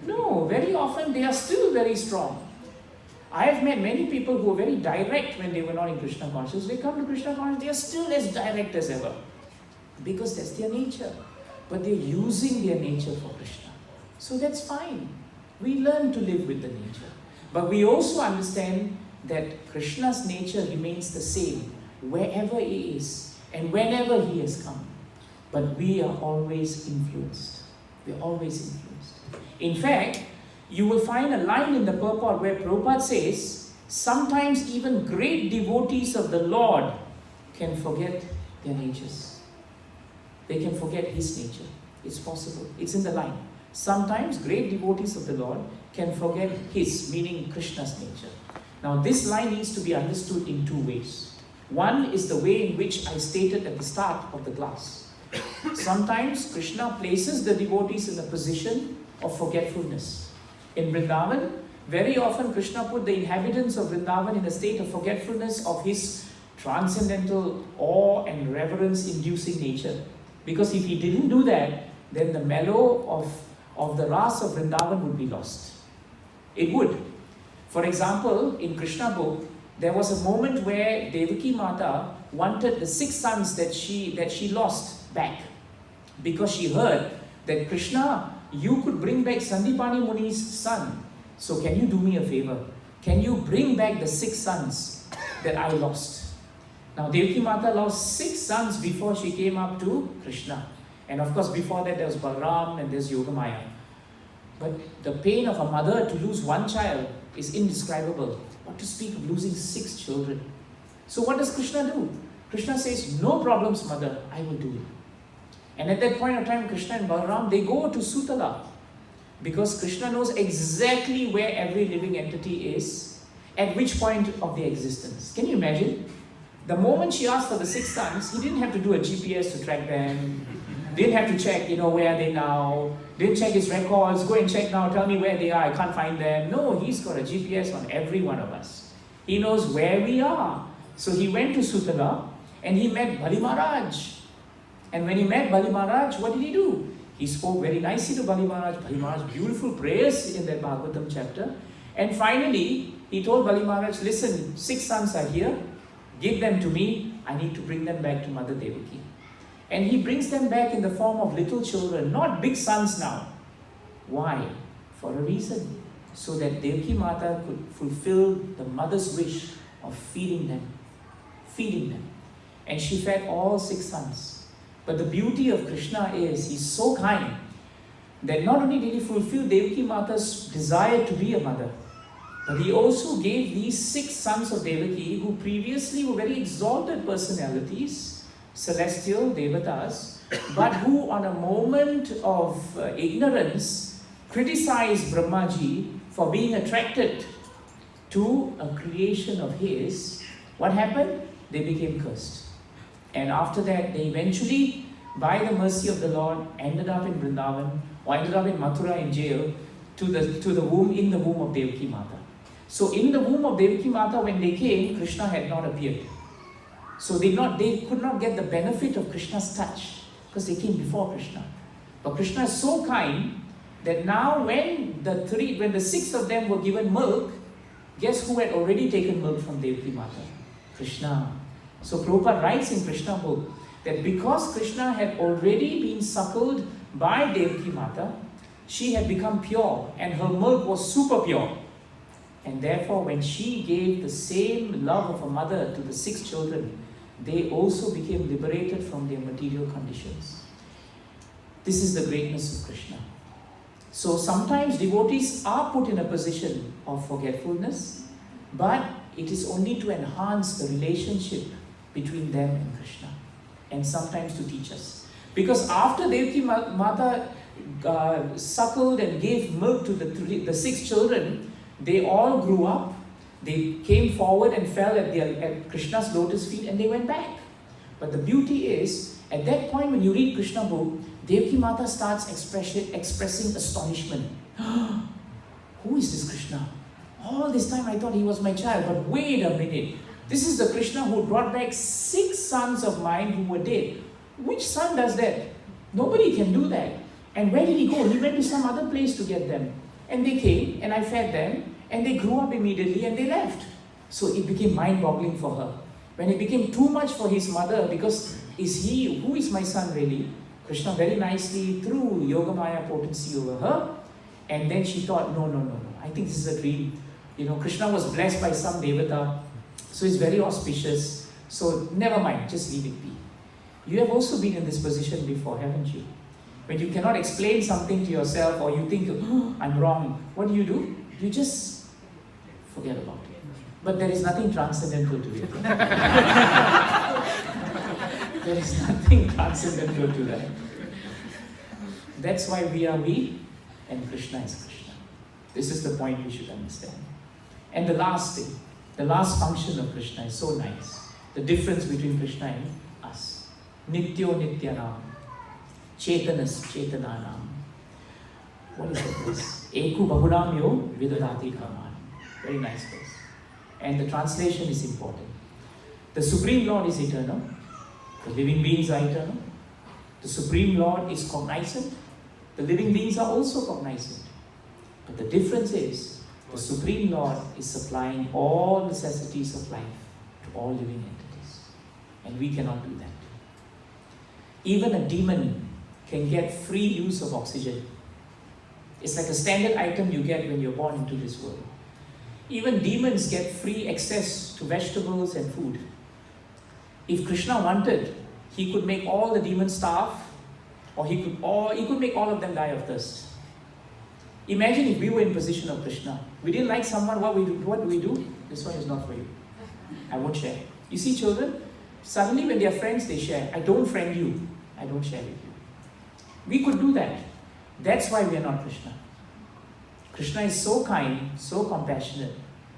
No, very often they are still very strong. I have met many people who were very direct when they were not in Krishna consciousness. They come to Krishna consciousness, they are still as direct as ever. Because that's their nature. But they're using their nature for Krishna. So that's fine. We learn to live with the nature. But we also understand that Krishna's nature remains the same wherever he is and whenever he has come. But we are always influenced. We are always influenced. In fact, you will find a line in the purport where Prabhupada says, sometimes even great devotees of the Lord can forget their natures. They can forget his nature. It's possible. It's in the line. Sometimes great devotees of the Lord can forget his, meaning Krishna's nature. Now this line needs to be understood in two ways. One is the way in which I stated at the start of the class. Sometimes Krishna places the devotees in a position of forgetfulness. In Vrindavan, very often Krishna put the inhabitants of Vrindavan in a state of forgetfulness of his transcendental awe and reverence inducing nature. Because if he didn't do that, then the mellow of the ras of Vrindavan would be lost. It would. For example, in Krishna book, there was a moment where Devaki Mata wanted the 6 sons that she lost back. Because she heard that Krishna, you could bring back Sandipani Muni's son. So can you do me a favor? Can you bring back the 6 sons that I lost? Now Devaki Mata lost 6 sons before she came up to Krishna. And of course before that there was Balaram and there's Yogamaya. But the pain of a mother to lose 1 child is indescribable. What to speak of losing 6 children? So what does Krishna do? Krishna says, no problems mother, I will do it. And at that point of time, Krishna and Balaram, they go to Sutala. Because Krishna knows exactly where every living entity is, at which point of their existence. Can you imagine? The moment she asked for the 6 sons, he didn't have to do a GPS to track them. Didn't have to check, where are they now. Didn't check his records, go and check now, tell me where they are, I can't find them. No, he's got a GPS on every one of us. He knows where we are. So he went to Sutala and he met Bali Maharaj. And when he met Bali Maharaj, what did he do? He spoke very nicely to Bali Maharaj. Bali Maharaj, beautiful prayers in that Bhagavatam chapter. And finally, he told Bali Maharaj, listen, 6 sons are here. Give them to me. I need to bring them back to Mother Devaki. And he brings them back in the form of little children, not big sons now. Why? For a reason. So that Devaki Mata could fulfill the mother's wish of feeding them. Feeding them. And she fed all 6 sons. But the beauty of Krishna is, he's so kind that not only did he fulfill Devaki Mata's desire to be a mother, but he also gave these 6 sons of Devaki, who previously were very exalted personalities, celestial devatas, but who on a moment of ignorance criticized Brahmaji for being attracted to a creation of his. What happened? They became cursed. And after that, they eventually, by the mercy of the Lord, ended up in Vrindavan, or ended up in Mathura in jail, in the womb of Devaki Mata. So in the womb of Devaki Mata, when they came, Krishna had not appeared. So they could not get the benefit of Krishna's touch, because they came before Krishna. But Krishna is so kind that now when the 6 of them were given milk, guess who had already taken milk from Devaki Mata? Krishna. So Prabhupada writes in Krishna book that because Krishna had already been suckled by Devaki Mata, she had become pure and her milk was super pure. And therefore when she gave the same love of a mother to the 6 children, they also became liberated from their material conditions. This is the greatness of Krishna. So sometimes devotees are put in a position of forgetfulness, but it is only to enhance the relationship between them and Krishna, and sometimes to teach us. Because after Devaki Mata suckled and gave milk to the 6 children, they all grew up, they came forward and fell at Krishna's lotus feet, and they went back. But the beauty is, at that point when you read Krishna book, Devaki Mata starts expressing astonishment. Who is this Krishna? All this time I thought he was my child, but wait a minute. This is the Krishna who brought back 6 sons of mine who were dead. Which son does that? Nobody can do that. And where did he go? He went to some other place to get them. And they came, and I fed them, and they grew up immediately, and they left. So it became mind-boggling for her. When it became too much for his mother, because who is my son really? Krishna very nicely threw Yogamaya potency over her, and then she thought, no, I think this is a dream. Krishna was blessed by some devata, so it's very auspicious. So never mind, just leave it be. You have also been in this position before, haven't you? When you cannot explain something to yourself, or you think, I'm wrong, what do? You just forget about it. But there is nothing transcendental to it. There is nothing transcendental to that. That's why we are we, and Krishna is Krishna. This is the point we should understand. And the last thing, the last function of Krishna is so nice. The difference between Krishna and us. Nityo Nityanam. Chetanas Chetananam. What is that verse? Eku Bahunam Yo Vidadati Karman. Very nice verse. And the translation is important. The Supreme Lord is eternal. The living beings are eternal. The Supreme Lord is cognizant. The living beings are also cognizant. But the difference is, the Supreme Lord is supplying all necessities of life to all living entities. And we cannot do that. Even a demon can get free use of oxygen. It's like a standard item you get when you're born into this world. Even demons get free access to vegetables and food. If Krishna wanted, he could make all the demons starve, or he could make all of them die of thirst. Imagine if we were in position of Krishna. We didn't like someone, what do we do? This one is not for you. I won't share. You see children, suddenly when they are friends, they share. I don't friend you. I don't share with you. We could do that. That's why we are not Krishna. Krishna is so kind, so compassionate.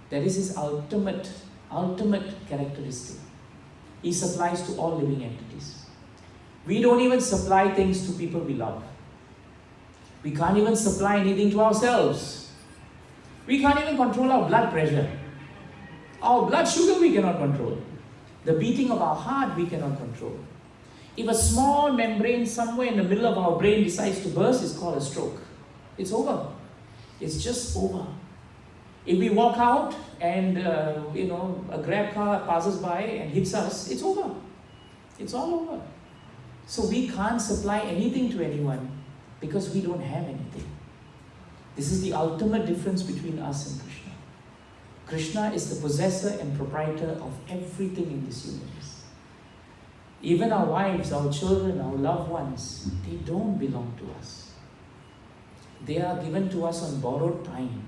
That is his ultimate characteristic. He supplies to all living entities. We don't even supply things to people we love. We can't even supply anything to ourselves. We can't even control our blood pressure. Our blood sugar we cannot control. The beating of our heart we cannot control. If a small membrane somewhere in the middle of our brain decides to burst, it's called a stroke. It's over. It's just over. If we walk out and a grab car passes by and hits us, it's over. It's all over. So we can't supply anything to anyone because we don't have anything. This is the ultimate difference between us and Krishna. Krishna is the possessor and proprietor of everything in this universe. Even our wives, our children, our loved ones, they don't belong to us. They are given to us on borrowed time.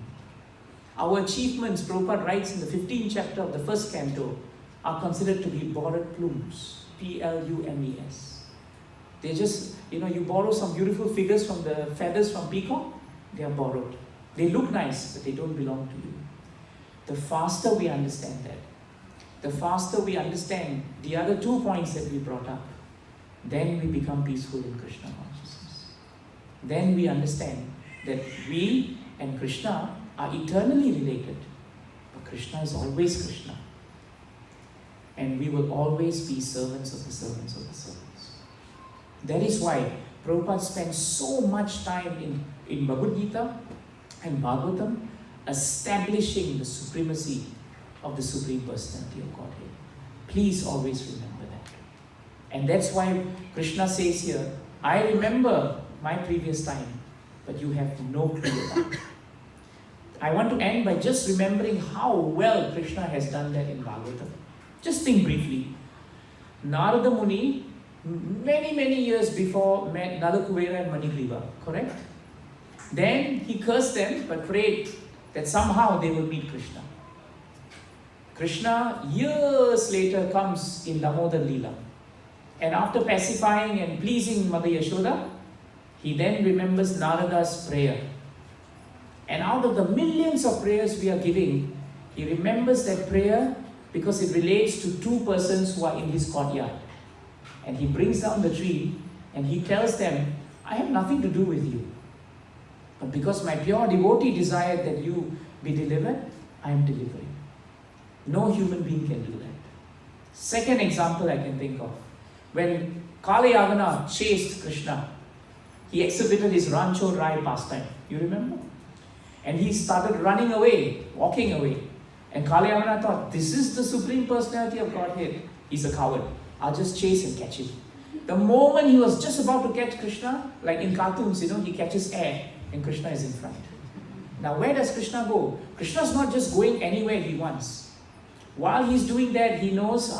Our achievements, Prabhupada writes in the 15th chapter of the first canto, are considered to be borrowed plumes. P-L-U-M-E-S. They just, you borrow some beautiful figures from the feathers from peacock, they are borrowed. They look nice, but they don't belong to you. The faster we understand that, the faster we understand the other 2 points that we brought up, then we become peaceful in Krishna consciousness. Then we understand that we and Krishna are eternally related. But Krishna is always Krishna. And we will always be servants of the servants of the servants. That is why Prabhupada spends so much time in Bhagavad Gita and Bhagavatam establishing the supremacy of the Supreme Personality of Godhead. Please always remember that. And that's why Krishna says here, I remember my previous time, but you have no clue about it. I want to end by just remembering how well Krishna has done that in Bhagavatam. Just think briefly. Narada Muni, many years before, met Nala Kuvera and Manigriva, correct? Then he cursed them but prayed that somehow they will meet Krishna. Krishna years later comes in Damodar Leela And after pacifying and pleasing Mother Yashoda, he then remembers Narada's prayer. And out of the millions of prayers we are giving, he remembers that prayer because it relates to two persons who are in his courtyard. And he brings down the tree and he tells them, I have nothing to do with you. But because my pure devotee desired that you be delivered, I am delivering. No human being can do that. Second example I can think of. When Kalayavana chased Krishna, he exhibited his Rancho Rai pastime. You remember? And he started running away, walking away. And Kalayavana thought, this is the Supreme Personality of Godhead. He's a coward. I'll just chase and catch him. The moment he was just about to catch Krishna, like in cartoons, he catches air and Krishna is in front. Now where does Krishna go? Krishna's not just going anywhere he wants. While he's doing that, he knows,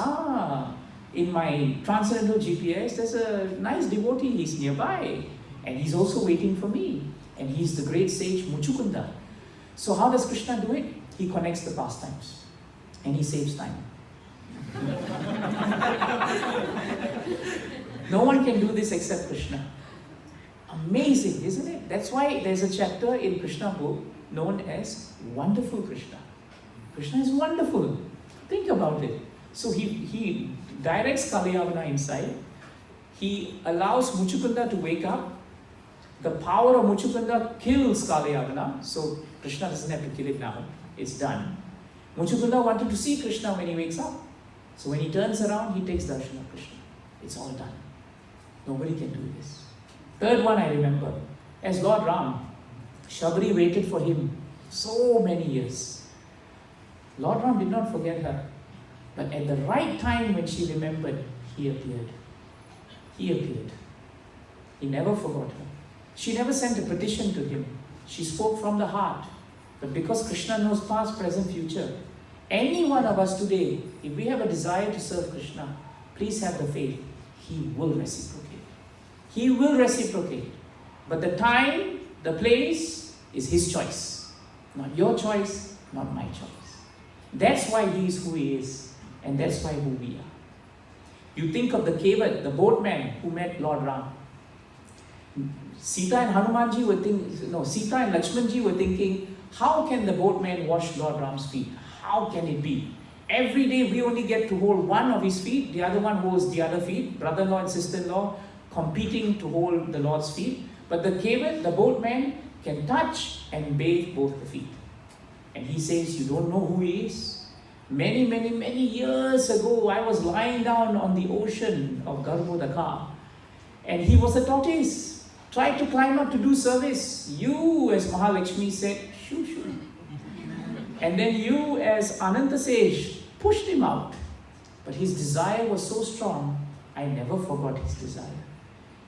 in my transcendental GPS, there's a nice devotee, he's nearby. And he's also waiting for me. And he's the great sage Muchukunda. So how does Krishna do it? He connects the pastimes. And he saves time. No one can do this except Krishna. Amazing, isn't it? That's why there's a chapter in Krishna book known as Wonderful Krishna. Krishna is wonderful. Think about it. So he directs Kalayavana inside. He allows Muchukunda to wake up. The power of Muchukunda kills Kalayavana. So Krishna doesn't have to kill it now. It's done. Muchukunda wanted to see Krishna when he wakes up. So when he turns around, he takes darshan of Krishna. It's all done. Nobody can do this. Third one I remember. As Lord Ram, Shabri waited for him so many years. Lord Ram did not forget her. But at the right time when she remembered, he appeared. He appeared. He never forgot her. She never sent a petition to him. She spoke from the heart. But because Krishna knows past, present, future, any one of us today, if we have a desire to serve Krishna, please have the faith. He will reciprocate. He will reciprocate. But the time, the place is his choice. Not your choice, not my choice. That's why he is who he is. And that's why who we are. You think of the Kevat, the boatman who met Lord Ram. Sita and Hanumanji were thinking, Sita and Lakshmanji were thinking, how can the boatman wash Lord Ram's feet? How can it be? Every day we only get to hold one of his feet, the other one holds the other feet, brother-in-law and sister-in-law competing to hold the Lord's feet. But the Kevat, the boatman, can touch and bathe both the feet. And he says, you don't know who he is? Many, many, many years ago, I was lying down on the ocean of Garbhodaka, and he was a tortoise, tried to climb up to do service. You, as Mahalakshmi, said, shoo, shoo. And then you, as Ananta Sage, pushed him out. But his desire was so strong, I never forgot his desire.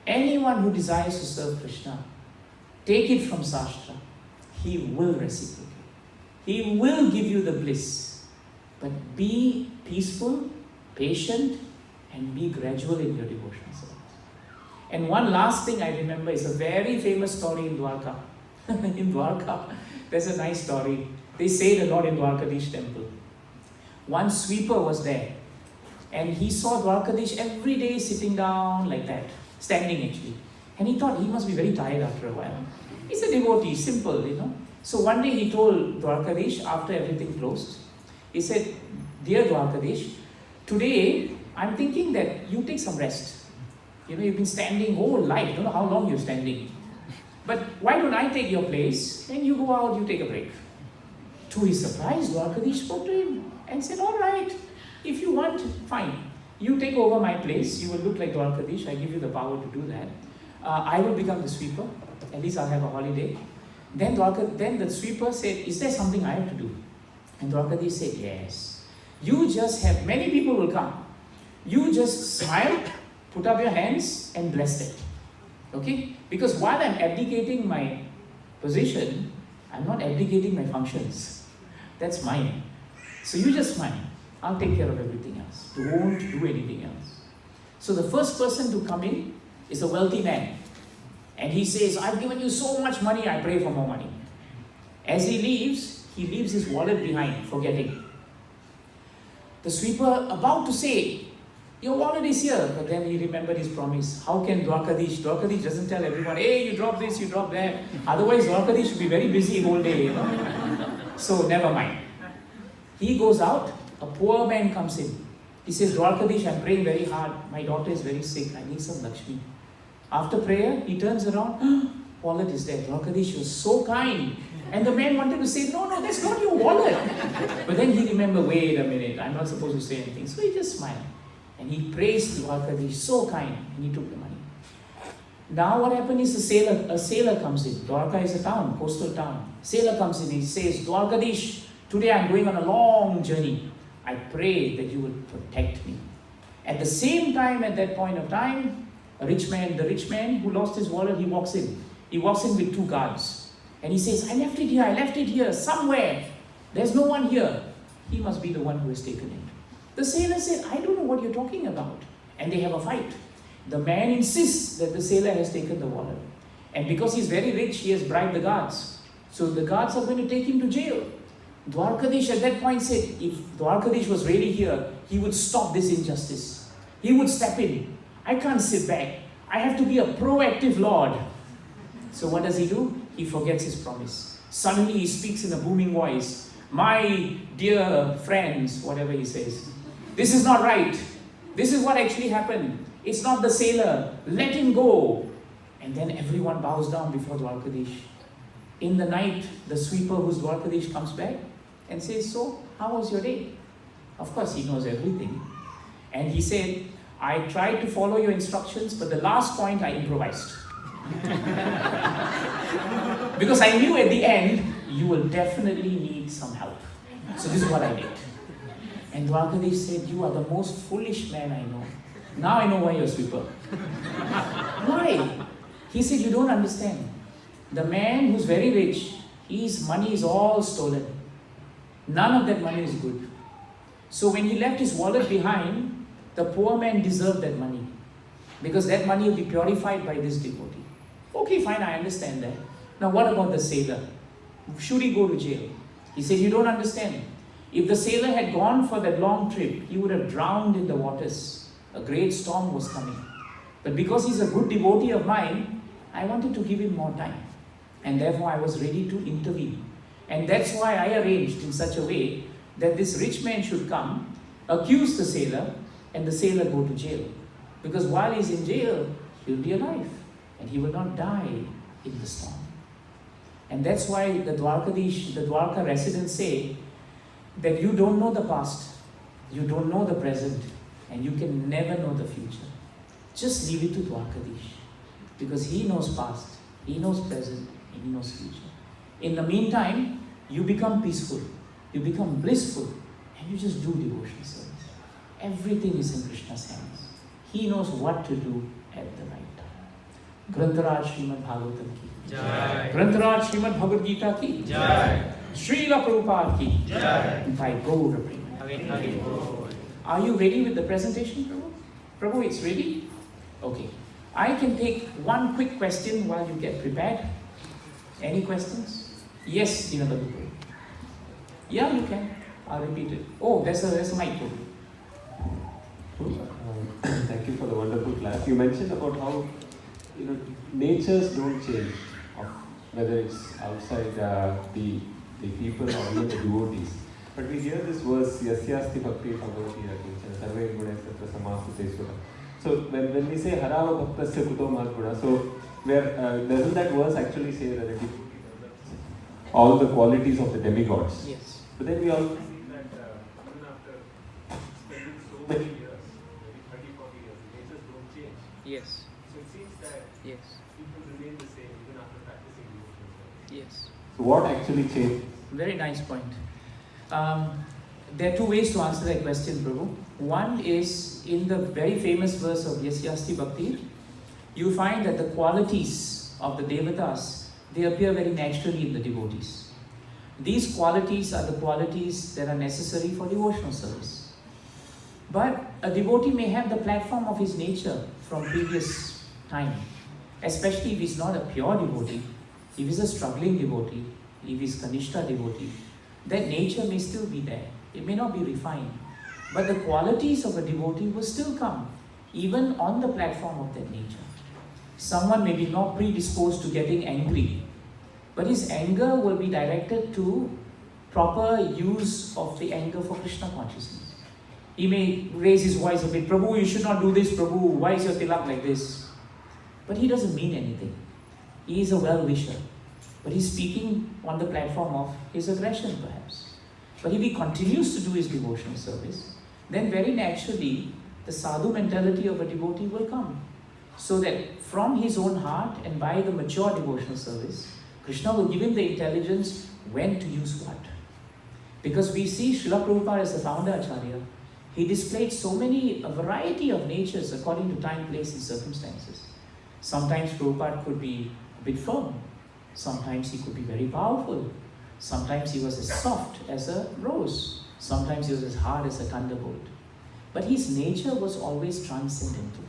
Anyone who desires to serve Krishna, take it from Shastra, he will reciprocate. He will give you the bliss. But be peaceful, patient, and be gradual in your devotional service. And one last thing I remember is a very famous story in Dwarka. In Dwarka, there's a nice story. They say the Lord in Dwarkadish temple. One sweeper was there. And he saw Dwarkadish every day sitting down like that. Standing actually. And he thought he must be very tired after a while. He's a devotee, simple, So one day he told Dwarkadish after everything closed, he said, dear Dwarkadish, today I'm thinking that you take some rest. You've been standing whole life, don't know how long you're standing. But why don't I take your place? Then you go out, you take a break. To his surprise, Dwarkadish spoke to him and said, all right, if you want, fine. You take over my place, you will look like Dwarkadish, I give you the power to do that. I will become the sweeper, at least I'll have a holiday. Then the sweeper said, is there something I have to do? And Dwarkadish said, yes. You just have, many people will come. You just smile, put up your hands and bless them. Okay? Because while I'm abdicating my position, I'm not abdicating my functions. That's mine. So you just smile. I'll take care of everything else. Don't do anything else. So the first person to come in is a wealthy man. And he says, I've given you so much money, I pray for more money. As he leaves his wallet behind, forgetting. The sweeper about to say, Your wallet is here. But then he remembered his promise. How can Dwarkadish doesn't tell everyone, hey, you drop this, you drop that. Otherwise, Dwarkadish should be very busy whole day, So never mind. He goes out, a poor man comes in. He says, Dwarkadish, I'm praying very hard. My daughter is very sick. I need some Lakshmi. After prayer, he turns around, wallet is there. Dwarkadish was so kind. And the man wanted to say, no, that's not your wallet. But then he remembered, wait a minute, I'm not supposed to say anything. So he just smiled. And he praised Dwarkadish, so kind. And he took the money. Now what happened is a sailor comes in. Dwarka is a town, coastal town. Sailor comes in, he says, Dwarkadish, today I'm going on a long journey. I pray that you will protect me. At the same time, at that point of time, the rich man who lost his wallet, he walks in. He walks in with 2 guards. And he says, I left it here, somewhere. There's no one here. He must be the one who has taken it. The sailor said, I don't know what you're talking about. And they have a fight. The man insists that the sailor has taken the wallet. And because he's very rich, he has bribed the guards. So the guards are going to take him to jail. Dwarkadish at that point said, if Dwarkadish was really here, he would stop this injustice. He would step in. I can't sit back. I have to be a proactive lord. So what does he do? He forgets his promise. Suddenly he speaks in a booming voice. My dear friends, whatever he says. This is not right. This is what actually happened. It's not the sailor. Let him go. And then everyone bows down before Dwarkadish. In the night, the sweeper who's Dwarkadish comes back and says, so, how was your day? Of course, he knows everything. And he said, I tried to follow your instructions, but the last point I improvised. Because I knew at the end, you will definitely need some help. So this is what I did. And Dwarkadish said, you are the most foolish man I know. Now I know why you're a sweeper. Why? He said, you don't understand. The man who's very rich, his money is all stolen. None of that money is good. So when he left his wallet behind, the poor man deserved that money. Because that money will be purified by this devotee. Okay, fine, I understand that. Now what about the sailor? Should he go to jail? He said, you don't understand. If the sailor had gone for that long trip, he would have drowned in the waters. A great storm was coming. But because he's a good devotee of mine, I wanted to give him more time. And therefore I was ready to intervene. And that's why I arranged in such a way that this rich man should come, accuse the sailor, and the sailor go to jail. Because while he's in jail, he'll be alive. And he will not die in the storm. And that's why the Dwarka residents say that you don't know the past, you don't know the present, and you can never know the future. Just leave it to Dwarkadish. Because he knows past, he knows present, and he knows future. In the meantime, you become peaceful, you become blissful, and you just do devotion service. Everything is in Krishna's hands. He knows what to do at the right time. Grantaraj Srimad Bhagavatam ki Jai. Grantaraj Srimad Bhagavad Gita ki Jai. Srila Prabhupada ki Jai. By Gaura Premanjana. Are you ready with the presentation, Prabhu? Prabhu, it's ready? Okay. I can take one quick question while you get prepared. Any questions? Yes, Dinabadu. Yeah, you can. I'll repeat it. Oh, there's a mic. Thank you for the wonderful class. You mentioned about how natures don't change, whether it's outside the people or even the devotees. But we hear this verse, Yasyasti Bhakti Bhagavati Rakinchana Sarve Guna Satra Samasutesvara. So when we say Harava Bhaktasya Kuto Mahaguna, so doesn't that verse actually say that all the qualities of the demigods? Yes. But then we all see that even after spending so many years, maybe 30-40 years, natures don't change. Yes. So it seems that Yes. people remain the same even after practicing devotion. Yes. So what actually changed? Very nice point. There are two ways to answer that question, Prabhu. One is in the very famous verse of Yasyasti Bhakti, you find that the qualities of the devatas, they appear very naturally in the devotees. These qualities are the qualities that are necessary for devotional service. But a devotee may have the platform of his nature from previous time, especially if he's not a pure devotee, if he's a struggling devotee, if he's Kanishta devotee, that nature may still be there. It may not be refined. But the qualities of a devotee will still come, even on the platform of that nature. Someone may be not predisposed to getting angry, but his anger will be directed to proper use of the anger for Krishna consciousness. He may raise his voice a bit, Prabhu, you should not do this, Prabhu, why is your tilak like this? But he doesn't mean anything. He is a well-wisher, but he's speaking on the platform of his aggression perhaps. But if he continues to do his devotional service, then very naturally the sadhu mentality of a devotee will come. So that from his own heart and by the mature devotional service, Krishna will give him the intelligence when to use what. Because we see Srila Prabhupada as the founder Acharya, he displayed a variety of natures according to time, place and circumstances. Sometimes Prabhupada could be a bit firm, sometimes he could be very powerful, sometimes he was as soft as a rose, sometimes he was as hard as a thunderbolt. But his nature was always transcendental.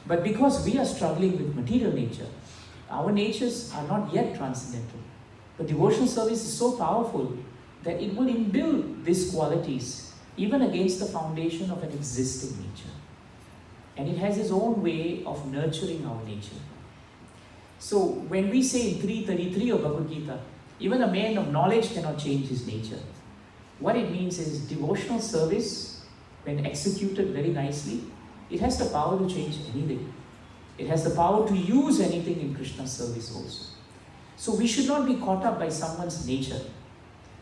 But because we are struggling with material nature, our natures are not yet transcendental. But devotional service is so powerful that it will imbuild these qualities even against the foundation of an existing nature. And it has its own way of nurturing our nature. So when we say in 333 of Bhagavad Gita, even a man of knowledge cannot change his nature. What it means is devotional service, when executed very nicely, it has the power to change anything. It has the power to use anything in Krishna's service also. So we should not be caught up by someone's nature,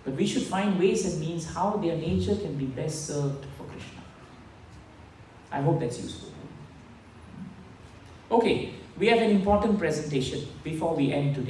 but we should find ways and means how their nature can be best served for Krishna. I hope that's useful. Okay, we have an important presentation before we end today.